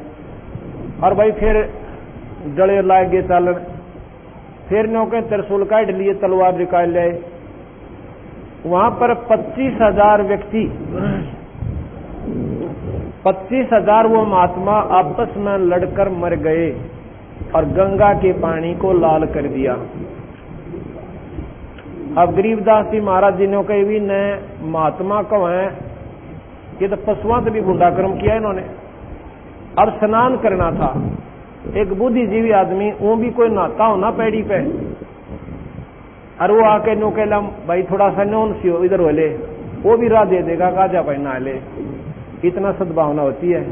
और भाई फिर जड़े लाग गए चालन, फिर नौके त्रिशूल काट लिए, तलवार निकाल लाए। वहां पर 25,000 व्यक्ति, 25,000 वो महात्मा आपस में लड़कर मर गए और गंगा के पानी को लाल कर दिया। अब गरीबदास जी महाराज जी ने कही भी न महात्मा को है, ये तो पशुओं से भी गुंडा कर्म किया इन्होंने। अब स्नान करना था, एक बुद्धिजीवी आदमी, वो भी कोई नहाता हो ना पैड़ी पे, और वो आके नो कहला भाई थोड़ा सा नौन सी हो इधर हो ले, वो भी राह दे देगा, काजा भाई नहा ले। इतना सद्भावना होती है।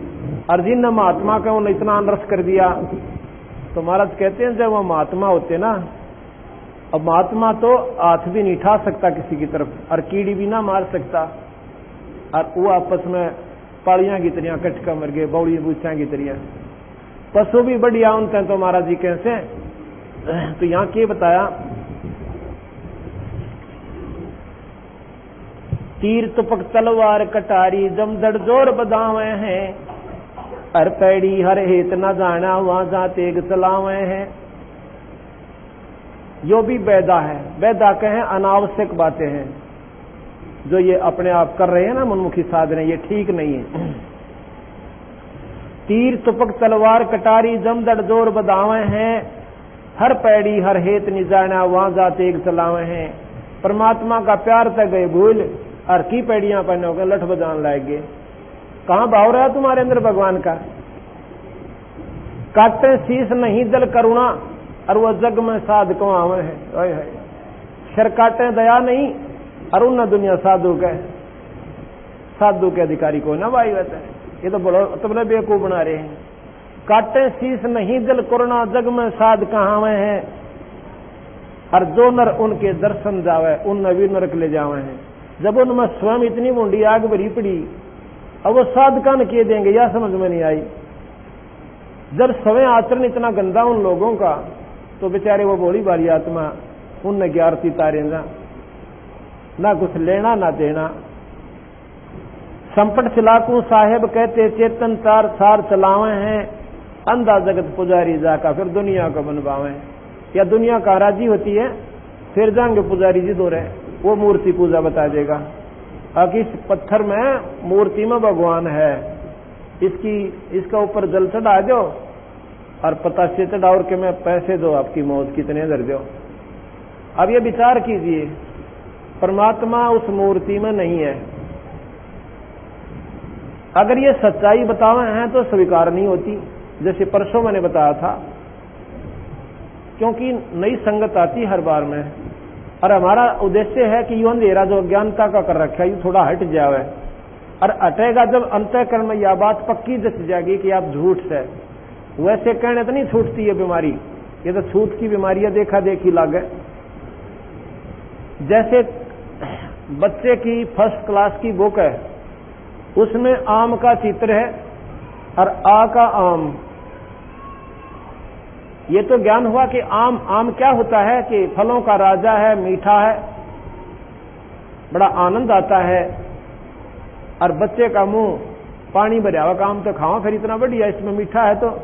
और जिन महात्मा का उन्होंने इतना अनरस कर दिया, तो महाराज कहते हैं जब वो महात्मा होते ना, अब महात्मा तो हाथ भी नहीं उठा सकता किसी की तरफ, और कीड़ी भी ना मार सकता, और वो आपस में पालियां की तरियां कटका मर गए, बौड़ी बूचा की तरियां। पशु भी बढ़िया उनते तो महाराज जी कैसे। तो यहां क्या बताया, तीर तुपक तलवार कटारी जमदड़ जोर बदावे हैं। हर पैड़ी हर हेत न जाना वहां जा तेग चलावे हैं। यो भी बैदा है, बैदा कहें अनावश्यक बातें हैं जो ये अपने आप कर रहे हैं ना, मनमुखी साधने, ये ठीक नहीं है। तीर तुपक तलवार कटारी जमदड़ जोर बदावे हैं। हर पैड़ी हर हेत नि जाना वहां जा तेग चलावे हैं। परमात्मा का प्यार तक गए भूल, और की पैड़ियां पहने होकर लठ बजान लाएंगे। कहां भाव रहा तुम्हारे अंदर भगवान का? काटे शीश नहीं दल करुणा, और वह जग में साध कमावे है। शर काटे दया नहीं, और उन दुनिया साधु के अधिकारी को ना भाई होता है। ये तो बड़े बेवकूफ बना रहे हैं। काटे शीस नहीं दिल कुरना जग में साध कहाँ में है, और जो नर उनके दर्शन जावे उन नवी नरक ले जावे हैं। जब उनमें स्वयं इतनी मुंडी आग भरी पड़ी, अब वो साधका न किए देंगे, या समझ में नहीं आई। जब स्वयं आचरण इतना गंदा उन लोगों का, तो बेचारे वो भोली भाली आत्मा उनने क्या आरती तारेगा, ना कुछ लेना ना देना। संपट चलाकू साहेब कहते चेतन तार सार चलावे हैं, अंधा जगत पुजारी जाका फिर दुनिया को बनवावे। या दुनिया का राजी होती है, फिर जाएंगे पुजारी जी दो रहे, वो मूर्ति पूजा बता देगा। अब इस पत्थर में मूर्ति में भगवान है, इसका ऊपर जल चढ़ा दो और पता से चढ़ाओ कि मैं पैसे दो, आपकी मौत कितने दर दो। अब ये विचार कीजिए, परमात्मा उस मूर्ति में नहीं है। अगर ये सच्चाई बतावे हैं तो स्वीकार नहीं होती, जैसे परसों मैंने बताया था, क्योंकि नई संगत आती हर बार में, और हमारा उद्देश्य है कि यो अंधेरा जो अज्ञानता का कर रखा है ये थोड़ा हट जावे, और हटेगा जब अंतःकरण में यह बात पक्की जच जाएगी कि आप झूठ से। वैसे कहने तो नहीं छूटती है बीमारी, ये तो छूट की बीमारियां देखा देखी लागे। जैसे बच्चे की फर्स्ट क्लास की बुक है, उसमें आम का चित्र है और आ का आम। ये तो ज्ञान हुआ कि आम क्या होता है कि फलों का राजा है, मीठा है, बड़ा आनंद आता है, और बच्चे का मुंह पानी भरा हुआ, आम तो खाओ फिर इतना बढ़िया, इसमें मीठा है तो।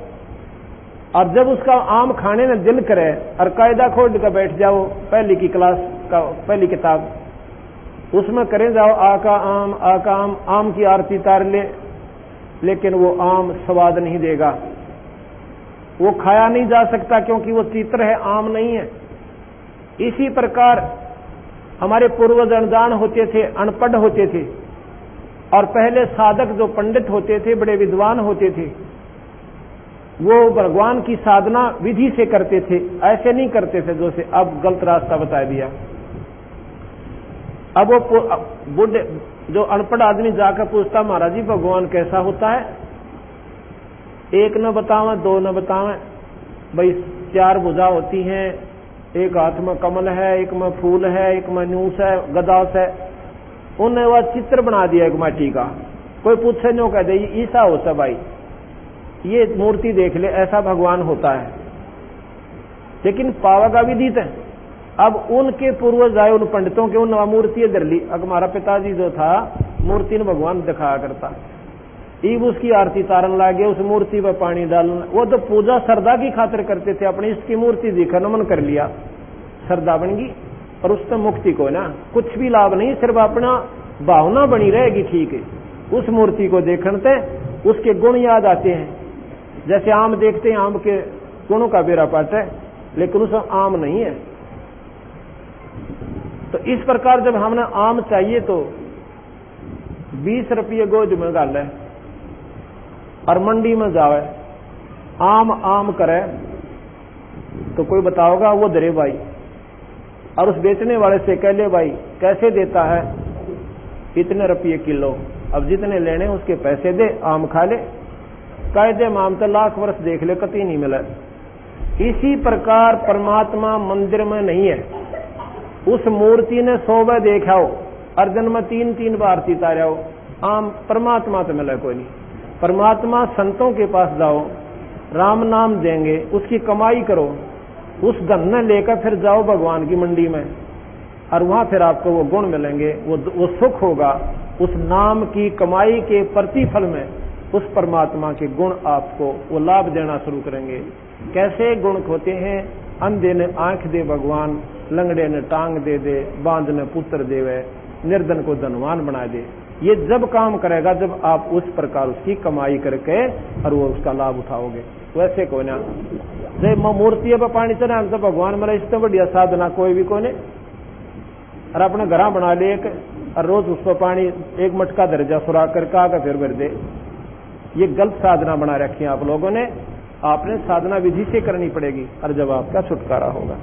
और जब उसका आम खाने में दिल करे और कायदा खोल कर बैठ जाओ, पहली की क्लास का पहली किताब, उसमें करें जाओ आ का आम, आम की आरती तार ले, लेकिन वो आम स्वाद नहीं देगा, वो खाया नहीं जा सकता, क्योंकि वो चित्र है, आम नहीं है। इसी प्रकार हमारे पूर्वज अनजान होते थे, अनपढ़ होते थे, और पहले साधक जो पंडित होते थे, बड़े विद्वान होते थे, वो भगवान की साधना विधि से करते थे, ऐसे नहीं करते थे जैसे अब गलत रास्ता बता दिया। अब वो बुढ़े जो अनपढ़ आदमी जाकर पूछता, महाराज जी भगवान कैसा होता है? एक न बतावे, दो न बतावे, भाई 4 भुजा होती हैं, एक हाथ में कमल है, एक में फूल है, एक में नूस है, गदास है। उन्हें वह चित्र बना दिया एक माटी का। कोई पूछे नो कह दे ईसा होता, भाई ये मूर्ति देख ले, ऐसा भगवान होता है, लेकिन पावगा विदित है। अब उनके पूर्वज आए, उन पंडितों के, उन मूर्ति धर ली। अब हमारा पिताजी जो था मूर्ति ने भगवान दिखाया करता, ईब उसकी आरती तारन लागे, उस मूर्ति पर पानी डालना। वो तो पूजा श्रद्धा की खातिर करते थे, अपनी इसकी मूर्ति दिखा नमन कर लिया, श्रद्धा बन गई, और उससे मुक्ति को ना कुछ भी लाभ नहीं, सिर्फ अपना भावना बनी रहेगी। ठीक है, उस मूर्ति को देखते उसके गुण याद आते हैं। जैसे आम देखते हैं, आम के गुणों का बेरा पाठ है, लेकिन उसमें आम नहीं है। तो इस प्रकार जब हमने आम चाहिए तो 20 रुपये गोज में गाल है, और मंडी में जावे आम करे तो कोई बताओगा वो दरे भाई, और उस बेचने वाले से कह ले भाई कैसे देता है, इतने रुपये किलो, अब जितने लेने उसके पैसे दे, आम खा ले। कायदे में आम तो लाख वर्ष देख ले, कतई नहीं मिला। इसी प्रकार परमात्मा मंदिर में नहीं है, उस मूर्ति ने 100 बार देखाओ, अर्जन में 3-3 बार ताराओ, आम परमात्मा तो मिला कोई नहीं। परमात्मा संतों के पास जाओ, राम नाम देंगे, उसकी कमाई करो, उस धन ने लेकर फिर जाओ भगवान की मंडी में, और वहां फिर आपको वो गुण मिलेंगे, वो सुख होगा। उस नाम की कमाई के प्रतिफल में उस परमात्मा के गुण आपको वो लाभ देना शुरू करेंगे। कैसे गुण होते हैं? अंधे ने आंख दे भगवान, लंगड़े ने टांग दे, बांध ने पुत्र देवे, निर्धन को धनवान बना दे। ये जब काम करेगा जब आप उस प्रकार उसकी कमाई करके और वो उसका लाभ उठाओगे। वैसे कोई ना जब मूर्ति पर पानी चढ़ा तो भगवान मेरा इससे बढ़िया साधना कोई भी कोई नहीं, और अपने घर बना ले एक, और रोज उस पर पानी एक मटका दर्जा सुराख करके आकर फिर भर दे। ये गलत साधना बना रखी है आप लोगों ने। आपने साधना विधि से करनी पड़ेगी, और जब आपका छुटकारा होगा।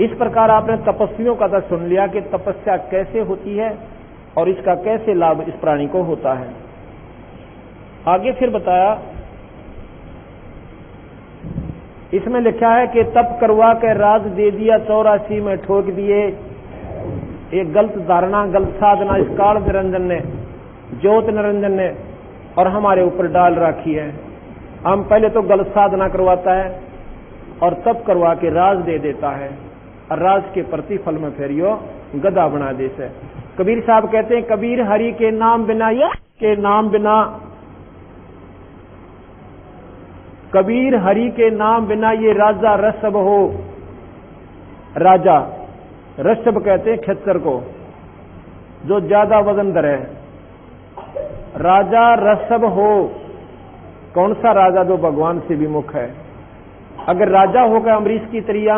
इस प्रकार आपने तपस्वियों का तो सुन लिया कि तपस्या कैसे होती है और इसका कैसे लाभ इस प्राणी को होता है। आगे फिर बताया, इसमें लिखा है कि तप करवा के राज दे दिया 84 में ठोक दिए। एक गलत धारणा, गलत साधना इस काल निरंजन ने, ज्योत निरंजन ने और हमारे ऊपर डाल रखी है। हम पहले तो गलत साधना करवाता है और तप करवा के राज दे देता है, और राज के प्रतिफल में फिर यो गधा बना देता है। कबीर साहब कहते हैं, कबीर हरि के नाम बिना, या के नाम बिना, कबीर हरि के नाम बिना ये राजा रसब हो। राजा रसब कहते हैं खच्चर को, जो ज्यादा वजन धरे। राजा रसब हो, कौन सा राजा? जो भगवान से विमुख है। अगर राजा होकर अमरीश की तरिया,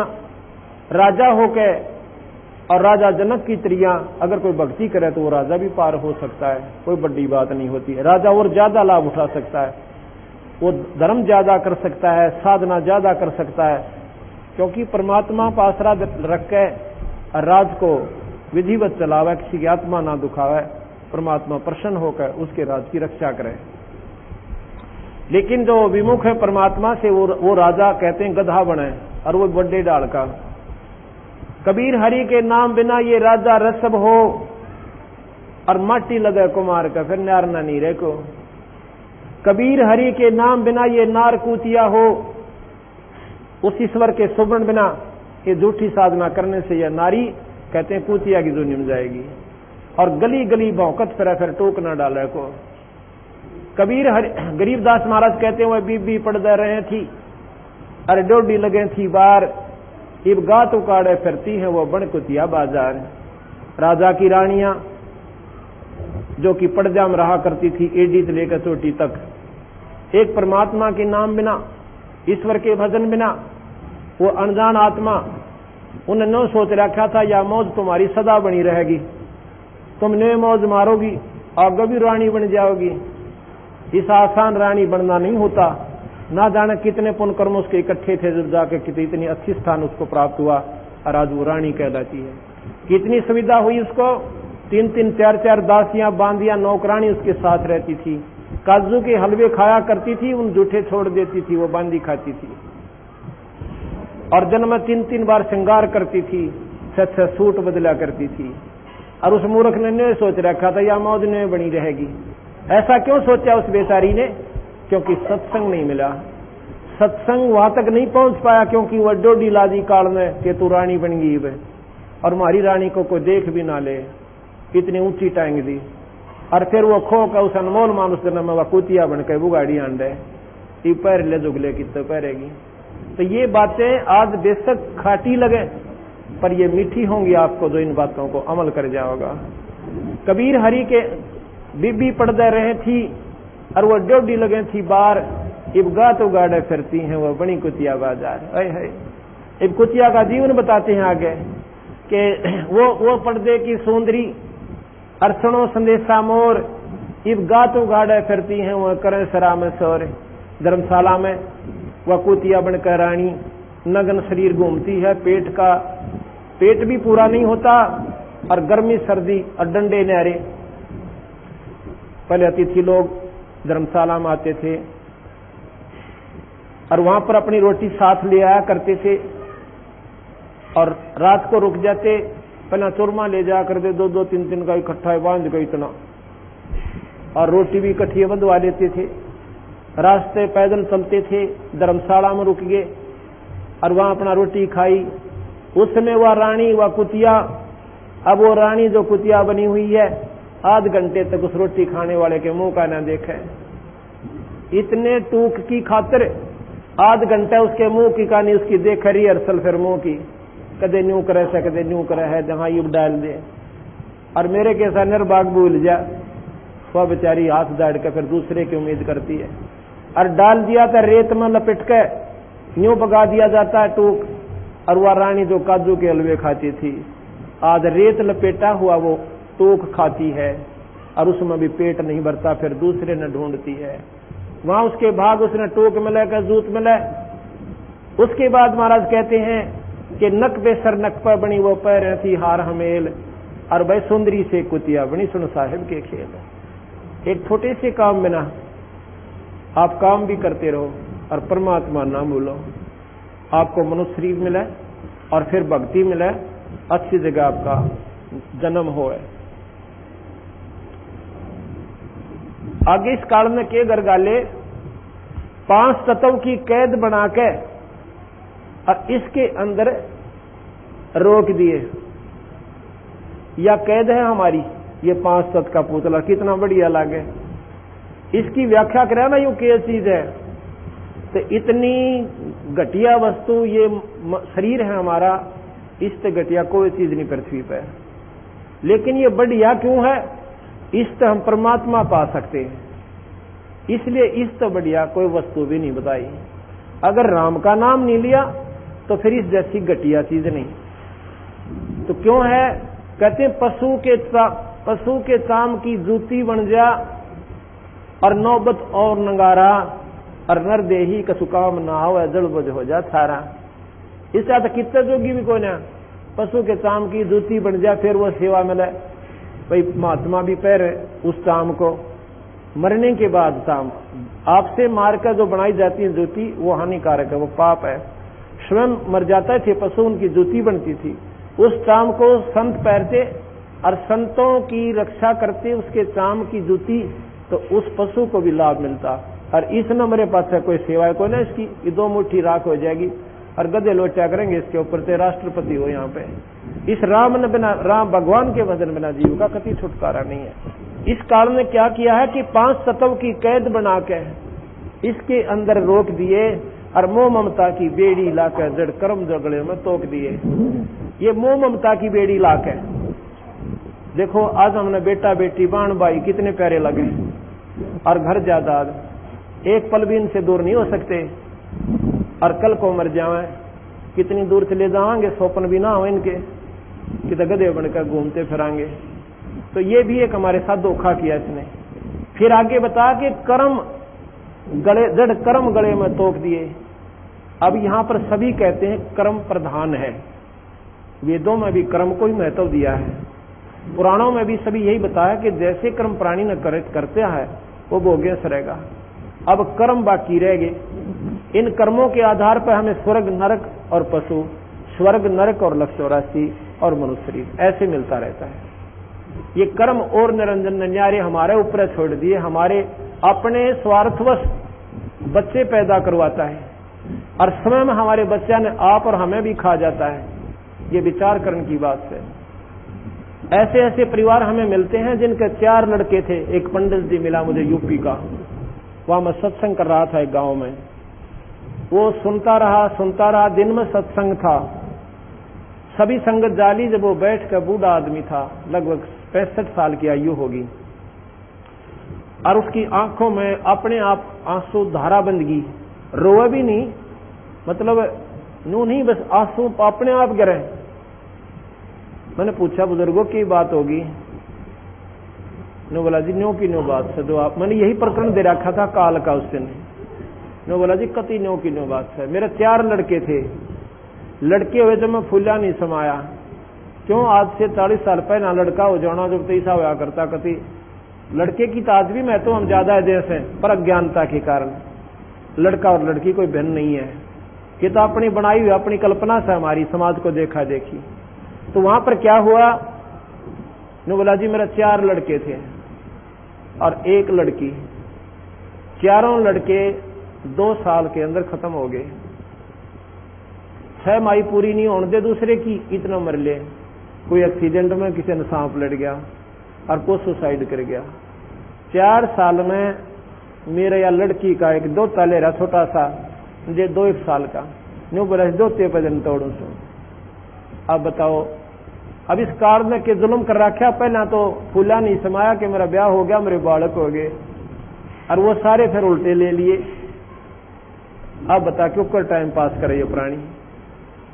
राजा होकर और राजा जनक की तरिया अगर कोई भक्ति करे तो वो राजा भी पार हो सकता है, कोई बड़ी बात नहीं होती है। राजा और ज्यादा लाभ उठा सकता है, वो धर्म ज्यादा कर सकता है, साधना ज्यादा कर सकता है, क्योंकि परमात्मा पर आसरा रख के राज को विधिवत चलावे, किसी की आत्मा ना दुखावे, परमात्मा प्रसन्न होकर उसके राज की रक्षा करे। लेकिन जो विमुख है परमात्मा से, वो राजा कहते हैं गधा बने, और वो बड़े डाल का। कबीर हरि के नाम बिना ये राजा रसब हो, और माटी लगे कुमार का, फिर नारना नीरे को। कबीर हरि के नाम बिना ये नार कूतिया हो, उस ईश्वर के सुवर्ण बिना ये झूठी साधना करने से यह नारी कहते हैं कूतिया की दुनिया में जाएगी, और गली गली भौंकत फिर टोक न डाले को। कबीर गरीबदास महाराज कहते हैं, वह बीबी पड़ दे रहे थी, अरे डोडी लगे थी बार, इब गात उकाड़े फिरती है वो बड़ कुतिया बाजार। राजा की रानियां जो कि पड़जा में रहा करती थी, एडी से लेकर चोटी तक, एक परमात्मा के नाम बिना, ईश्वर के भजन बिना, वो अनजान आत्मा, उन्हें न सोच रखा था या मौज तुम्हारी सदा बनी रहेगी, तुमने मौज मारोगी आगे भी रानी बन जाओगी। इस आसान रानी बनना नहीं होता, ना जाने कितने पुण्य कर्म उसके इकट्ठे थे, जब जाके कितनी अच्छी स्थान उसको प्राप्त हुआ, और आज वो रानी कहलाती है। कितनी सुविधा हुई उसको, 3-3, 4-4 दासियां बांधियां नौकरानी उसके साथ रहती थी, काजू के हलवे खाया करती थी, उन जूठे छोड़ देती थी, वो बांधी खाती थी, और दिन में 3-3 बार श्रृंगार करती थी, 6-6 सूट बदला करती थी। और उस मूर्ख ने सोच रखा था या मौज ने बनी रहेगी। ऐसा क्यों सोचा उस बेचारी ने? क्योंकि सत्संग नहीं मिला, सत्संग वहां तक नहीं पहुंच पाया, क्योंकि वह डोडी लादी काल में कि तू रानी बन गई है, और हमारी रानी को कोई देख भी ना ले, इतनी ऊंची टांग दी, और फिर वो खो का उस अनमोल मानुष जन्म में वह कुतिया बन के बुगाड़ी आंडे, ये पैर ले जुगले कितने पैरेगी। तो ये बातें आज बेशक खाटी लगे, पर ये मीठी होंगी आपको जो इन बातों को अमल कर जाओगा। कबीर हरि के बीबी पड़ दे रहे थी, और वो डोडी लगे थी बार, इब गात उगाड़े फिरती हैं वो बड़ी कुतिया बाजार। है इब कुतिया का जीवन बताते हैं आगे कि वो पर्दे की सुंदरी, अरसणों संदेशा मोर, इब गात उगाड़े फिरती हैं वो करें सरा में सोर। धर्मशाला में वह कुतिया बनकर रानी नग्न शरीर घूमती है, पेट भी पूरा नहीं होता, और गर्मी सर्दी और डंडे नहरे। पहले अतिथि लोग धर्मशाला में आते थे, और वहां पर अपनी रोटी साथ ले आया करते थे, और रात को रुक जाते, पहला चूरमा ले जा कर दे, 2-2, 3-3 का इकट्ठा बांध गई इतना, और रोटी भी इकट्ठी बंधवा लेते थे। रास्ते पैदल चलते थे, धर्मशाला में रुक गए, और वहां अपना रोटी खाई। उस समय वह रानी, वह कुतिया, अब वो रानी जो कुतिया बनी हुई है, आध घंटे तक उस रोटी खाने वाले के मुंह का ना देखे। इतने टूक की खातिर आध घंटा उसके मुंह की कहानी उसकी देख रही, अरसल फिर मुंह की, कदे न्यू करे से कदे न्यू करे है, जहां युग डाल दे। और मेरे कैसा निर्भाग भूल जा, वह बेचारी हाथ दाड़ के फिर दूसरे की उम्मीद करती है, और डाल दिया था रेत में लपेट के, न्यू पका दिया जाता है टूक। और वह रानी जो काजू के हलवे खाती थी, आज रेत लपेटा हुआ वो टूक खाती है, और उसमें भी पेट नहीं भरता, फिर दूसरे न ढूंढती है। वहां उसके भाग उसने टूक मिले का जूत मिले। उसके बाद महाराज कहते हैं कि नक बेसर नक पर बनी वो पैर थी हार हमेल, और भाई सुंदरी से कुतिया बनी सुन साहिब के खेल। एक छोटे से काम बिना आप काम भी करते रहो और परमात्मा ना भूलो, आपको मनुष्य शरीर मिले और फिर भक्ति मिले, अच्छी जगह आपका जन्म होए। आगे इस काल में के गरगाले 5 तत्व की कैद बना के और इसके अंदर रोक दिए। या कैद है हमारी ये 5 तत्व का पुतला, कितना बढ़िया लागे। इसकी व्याख्या करें ना यूं क्या चीज है, तो इतनी घटिया वस्तु ये शरीर है हमारा, इससे घटिया कोई चीज नहीं पृथ्वी पर। लेकिन ये बढ़िया क्यों है? इससे हम परमात्मा पा सकते हैं, इसलिए इससे बढ़िया कोई वस्तु भी नहीं बताई। अगर राम का नाम नहीं लिया तो फिर इस जैसी घटिया चीज नहीं। तो क्यों है? कहते हैं पशु के चाम की जूती बन जा और नौबत और नंगारा, और नर देही का सुकाम ना हो जड़ बुझ हो जा सारा। इससे तो कितने जोगी भी कोई ना, पशु के चाम की जूती बन जा फिर वो सेवा मिले। भाई महात्मा भी पहरे उस चाम को, मरने के बाद चाम आपसे मारकर जो बनाई जाती है जूती वो हानिकारक है, वो पाप है। स्वयं मर जाता थे पशु, उनकी जूती बनती थी, उस चाम को संत पहनते और संतों की रक्षा करते उसके चाम की जूती, तो उस पशु को भी लाभ मिलता। और इस न मेरे पास है कोई सेवा कोई ना इसकी, ये 2 मुट्ठी राख हो जाएगी और गधे लोचा करेंगे इसके ऊपर से राष्ट्रपति हो यहाँ पे। इस राम भगवान के भजन बिना जीव का कति छुटकारा नहीं है। इस काल में क्या किया है कि 5 तत्व की कैद बना के इसके अंदर रोक दिए और मोह ममता की बेड़ी लाकर जड़ कर्म जगड़े में तोक दिए। ये मोह ममता की बेड़ी लाके देखो, आज हमने बेटा बेटी बाण भाई कितने प्यारे लगे, और घर जायदाद एक पल भी इनसे दूर नहीं हो सकते, और कल को मर जावे कितनी दूर चले जाएंगे, स्वप्न भी ना हो इनके कि तो गधे बनकर घूमते फिरांगे। तो ये भी एक हमारे साथ धोखा किया इसने। फिर आगे बता के कर्म गले जड़ कर्म गले में तोक दिए। अब यहां पर सभी कहते हैं कर्म प्रधान है, वेदों में भी कर्म को ही महत्व दिया है, पुराणों में भी सभी यही बताया कि जैसे कर्म प्राणी न करते हैं वो भोग्य रहेगा। अब कर्म बाकी रह गए। इन कर्मों के आधार पर हमें स्वर्ग नरक और पशु, स्वर्ग नरक और 184 और मनुष्य शरीर ऐसे मिलता रहता है। ये कर्म और निरंजन नन्यारे हमारे ऊपर छोड़ दिए, हमारे अपने स्वार्थवश बच्चे पैदा करवाता है और समय में हमारे बच्चा ने आप और हमें भी खा जाता है। ये विचार करने की बात है। ऐसे ऐसे परिवार हमें मिलते हैं जिनके 4 लड़के थे। एक पंडित जी मिला मुझे यूपी का, वहां मैं सत्संग कर रहा था एक गांव में। वो सुनता रहा, दिन में सत्संग था, सभी संगत जाली। जब वो बैठ कर, बूढ़ा आदमी था, लगभग 65 साल की आयु होगी, और उसकी आंखों में अपने आप आंसू धारा बंद गई, रोए भी नहीं, मतलब नू नहीं, बस आंसू अपने आप गिरे। मैंने पूछा बुजुर्गों की बात होगी? नो बोला जी न्यो की न्यो बात से, तो आप मैंने यही प्रकरण दे रखा था काल का उस दिन। नो बोला जी कति न्यो की न्यो बात है। मेरे 4 लड़के थे, लड़के हुए जब मैं फूला नहीं समाया। क्यों? आज से 40 साल पहले लड़का हो जाना जब तो ऐसा हुआ करता, कति लड़के की ताजगी में तो हम ज्यादा है देश है, पर अज्ञानता के कारण लड़का और लड़की कोई भिन्न नहीं है। ये तो अपनी बनाई हुई अपनी कल्पना से हमारी समाज को देखा देखी। तो वहां पर क्या हुआ? ने बोला जी मेरे 4 लड़के थे और 1 लड़की। चारों लड़के 2 साल के अंदर खत्म हो गए। 6 माही पूरी नहीं होने दे दूसरे की, इतना मर ले। कोई एक्सीडेंट में किसी ने सांप लड़ गया और कोई सुसाइड कर गया। 4 साल में मेरे या लड़की का एक 2 ताले रहा छोटा सा, मुझे 2-1 साल का, न्यू बोला 2 भजन तोड़ू सो। अब बताओ, अब इस कार में के जुल्म कर रखा। पहला तो फूला नहीं समाया कि मेरा ब्याह हो गया, मेरे बालक हो गए, और वो सारे फिर उल्टे ले लिए। अब बता क्यों कर टाइम पास करे ये प्राणी?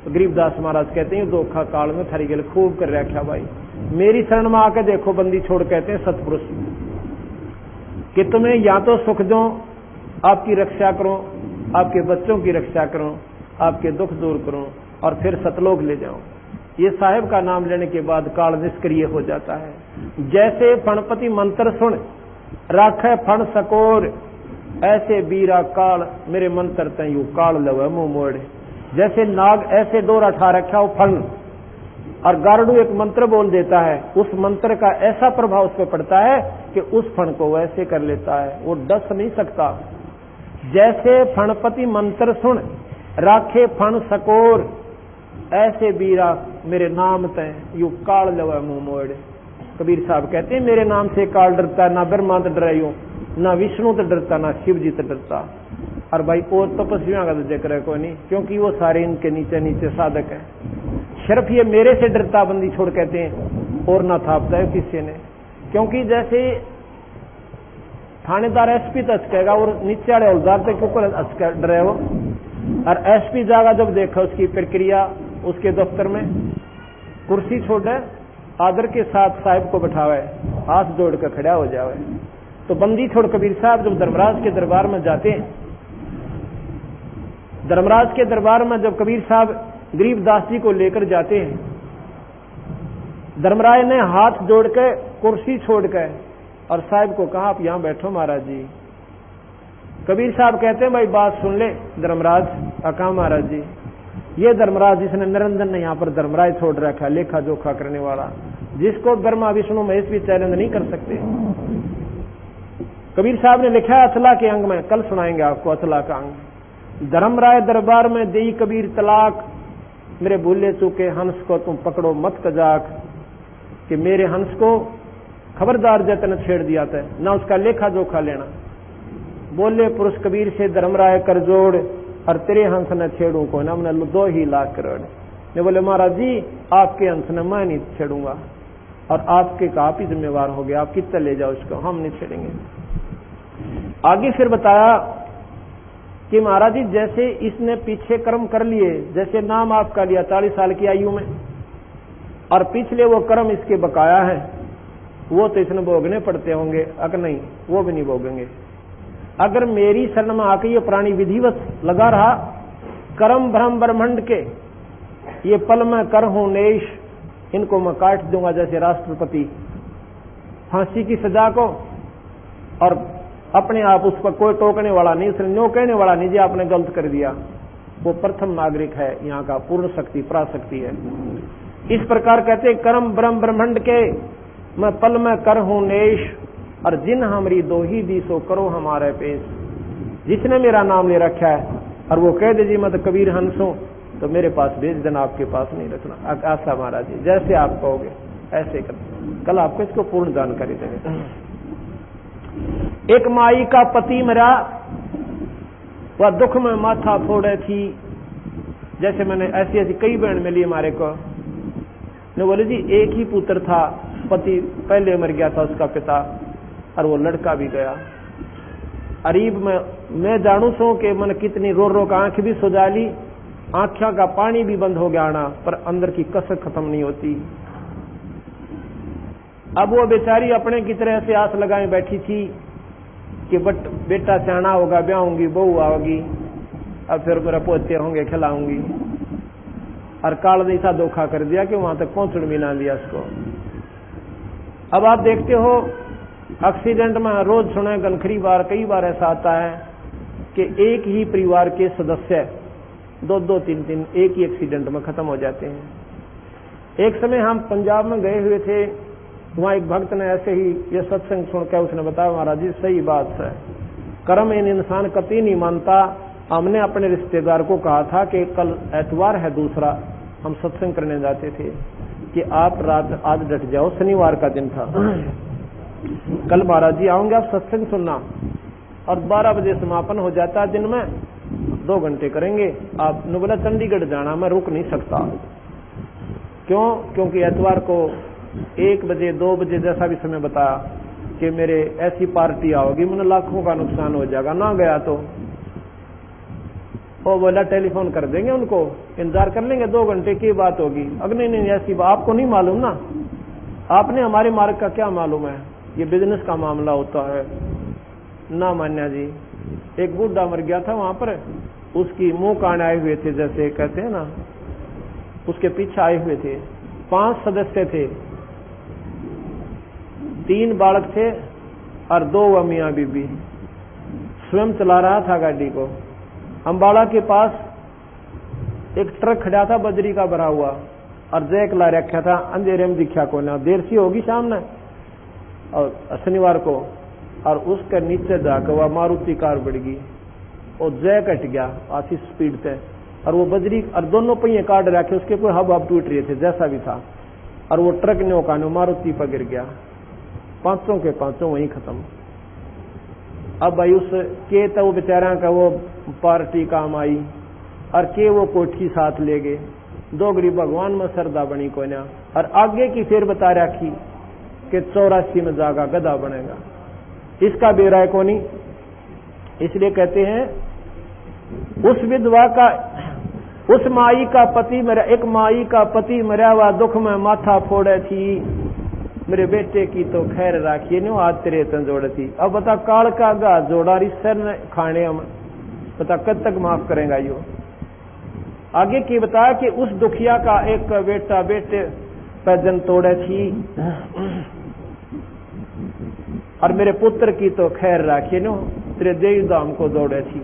तो गरीबदास महाराज कहते हैं धोखा काल में थारी गल खूब कर रखा भाई। मेरी शरण में आकर देखो बंदी छोड़, कहते हैं सतपुरुष, कि तुम्हें या तो सुख दो, आपकी रक्षा करो, आपके बच्चों की रक्षा करो, आपके दुख दूर करो और फिर सतलोक ले जाओ। ये साहेब का नाम लेने के बाद काल निष्क्रिय हो जाता है। जैसे फणपति मंत्र सुन राखे फण सकोर, ऐसे बीरा काल मेरे मंत्र तयू काल लवे मुंह मोड़े। जैसे नाग ऐसे डोरा ठा रखा हो फन, और गारडू एक मंत्र बोल देता है, उस मंत्र का ऐसा प्रभाव उस पर पड़ता है कि उस फण को वैसे कर लेता है, वो डस नहीं सकता। जैसे फणपति मंत्र सुन राखे फण सकोर, ऐसे बीरा मेरे नाम तय यू काल लवा मुंह मोड़े। कबीर साहब कहते हैं मेरे नाम से काल डरता, ना ब्रह्मा तो डरायो, ना विष्णु तो डरता, ना शिव जी तो डरता। और भाई और तपस्वियों का तो जिक्र है कोई नहीं, क्योंकि वो सारे इनके नीचे नीचे साधक है। सिर्फ ये मेरे से डरता बंदी छोड़ कहते हैं, और ना थापता है किसी ने। क्योंकि जैसे थानेदार एसपी तो हचकेगा और नीचे वाले हौलदार तक क्यों डरे वो। और एसपी जागा जब देखा उसकी प्रक्रिया, उसके दफ्तर में कुर्सी छोड़े, आदर के साथ साहिब को बैठावे, हाथ जोड़ कर खड़ा हो जावे। तो बंदी छोड़ कबीर साहब जब धर्मराज के दरबार में जाते हैं, धर्मराज के दरबार में जब कबीर साहब गरीबदास जी को लेकर जाते हैं, धर्मराज ने हाथ जोड़ के कुर्सी छोड़ के और साहिब को कहा आप यहां बैठो महाराज जी। कबीर साहब कहते हैं भाई बात सुन ले धर्मराज। कहा महाराज जी। ये धर्मराज जिसने निरंजन ने यहां पर धर्मराज छोड़ रखा, लेखा जोखा करने वाला, जिसको ब्रह्मा विष्णु महेश भी चैलेंज नहीं कर सकते। कबीर साहब ने लिखा है अचला के अंग में, कल सुनाएंगे आपको अचला का अंग। धर्मराय दरबार में देई कबीर तलाक, मेरे भूले चूके हंस को तुम पकड़ो मत कजाक, कि मेरे हंस को खबरदार जतन छेड़ दिया था, ना उसका लेखा जोखा लेना। बोले पुरुष कबीर से धर्मराय कर जोड़, और तेरे हंस न छेड़ू को ना, मैंने 2 लाख करोड़। ने बोले महाराज जी आपके हंस ने मैं नहीं छेड़ूंगा, और आपके का आप ही जिम्मेवार हो गया, आप कितना ले जाओ इसको, हम नहीं छेड़ेंगे। आगे फिर बताया कि महाराज जी जैसे इसने पीछे कर्म कर लिए, जैसे नाम आपका लिया 40 साल की आयु में, और पिछले वो कर्म इसके बकाया है, वो तो इसने भोगने पड़ते होंगे, अगर नहीं वो भी नहीं भोगेंगे। अगर मेरी शरण में आके ये प्राणी विधिवत लगा रहा, कर्म भ्रम ब्रह्मंड के ये पल में कर हूं नेश, इनको मैं काट दूंगा जैसे राष्ट्रपति फांसी की सजा को, और अपने आप उस पर कोई टोकने वाला नहीं, उसने नो कहने वाला नहीं जी आपने गलत कर दिया। वो प्रथम नागरिक है यहाँ का, पूर्ण शक्ति पराशक्ति है। इस प्रकार कहते कर्म ब्रह्म ब्रह्मंड के मैं पल में कर हूं नेश, और जिन हमारी दो ही दी सो करो हमारे पेश। जिसने मेरा नाम ले रखा है और वो कह दे जी मैं तो कबीर हंस हूं, तो मेरे पास भेज देना, आपके पास नहीं रखना। आशा महाराज जी जैसे आप कहोगे ऐसे कर, कल आपको इसको पूर्ण जानकारी देंगे। एक माई का पति मरा, वह दुख में माथा फोड़े थी। जैसे मैंने ऐसी ऐसी कई बहन मिली हमारे को, ने बोले जी एक ही पुत्र था, पति पहले मर गया था उसका पिता, और वो लड़का भी गया। अरीब में मैं जानू सो कि मैंने कितनी रो रो का आंख भी सुजा ली, आंखों का पानी भी बंद हो गया आना, पर अंदर की कसक खत्म नहीं होती। अब वो बेचारी अपने की तरह से आस लगाए बैठी थी कि बेटा सियाना होगा, ब्याहूंगी, बहू आओगी, अब फिर मेरा पोते होंगे, खिलाऊंगी। और काल ने ऐसा धोखा कर दिया कि वहां तक पहुंचने भी ना दिया उसको। अब आप देखते हो एक्सीडेंट में रोज सुने गनखरी बार, कई बार ऐसा आता है कि एक ही परिवार के सदस्य 2-2, 3-3 एक ही एक्सीडेंट में खत्म हो जाते हैं। एक समय हम पंजाब में गए हुए थे, वहां एक भक्त ने ऐसे ही ये सत्संग सुनकर उसने बताया महाराज जी सही बात है, कर्म इन इंसान कभी नहीं मानता। हमने अपने रिश्तेदार को कहा था कि कल एतवार है दूसरा, हम सत्संग करने जाते थे, कि आप रात आज डट जाओ, शनिवार का दिन था, कल महाराज जी आऊंगे आप सत्संग सुनना, और 12 बजे समापन हो जाता है दिन में, 2 घंटे करेंगे। आप ने बोला चंडीगढ़ जाना, मैं रुक नहीं सकता। क्यों? क्योंकि एतवार को 1 बजे 2 बजे जैसा भी समय बताया कि मेरे ऐसी पार्टी आओगी, मैंने लाखों का नुकसान हो जाएगा, ना गया तो वो बोला टेलीफोन कर देंगे उनको, इंतजार कर लेंगे, 2 घंटे की बात होगी। अगर नहीं ऐसी बात आपको नहीं मालूम ना, आपने हमारे मार्ग का क्या मालूम है, ये बिजनेस का मामला होता है ना। मान्या जी एक बूढ़ा मर गया था वहां पर, उसकी मुंह कान आए हुए थे, जैसे कहते हैं ना, उसके पीछे आए हुए थे। 5 सदस्य थे, 3 बालक थे और 2 मियां बीबी। स्वयं चला रहा था गाड़ी को। अंबाला के पास एक ट्रक खड़ा था बजरी का भरा हुआ, और जैक ला रखा था, अंधेरे में दिखा को ना, देर सी होगी सामने और शनिवार को, और उसके नीचे जाकर वह मारुति कार बढ़ गई और जैक हट गया आशी स्पीड से, और वो बजरी और दोनों पहिए काट रखे, उसके कोई हब हब टूट रहे थे जैसा भी था, और वो ट्रक ने ओकानो मारुति पर गिर गया, पांचों के पांचों वहीं खत्म। अब भाई उस के तो वो बेचारा का वो पार्टी काम आई, और के वो कोठी साथ ले गए, दो गरीब भगवान में श्रद्धा बनी को ना, और आगे की फिर बता रखी कि 84 में जागा गधा बनेगा, इसका बेराय को नहीं। इसलिए कहते हैं उस विधवा का, उस माई का पति मरा, एक माई का पति मरा हुआ दुख में माथा फोड़े थी, मेरे बेटे की तो खैर राखिए नो आज तेरे तन जोड़े थी। अब बता काल का गा जोड़ा रिश्तर ने खाने हम बता कब तक माफ करेगा यो। आगे की बताया कि उस दुखिया का एक बेटा बेटे पैजन तोड़े थी, और मेरे पुत्र की तो खैर राखिए नो तेरे देव दाम को दौड़े थी।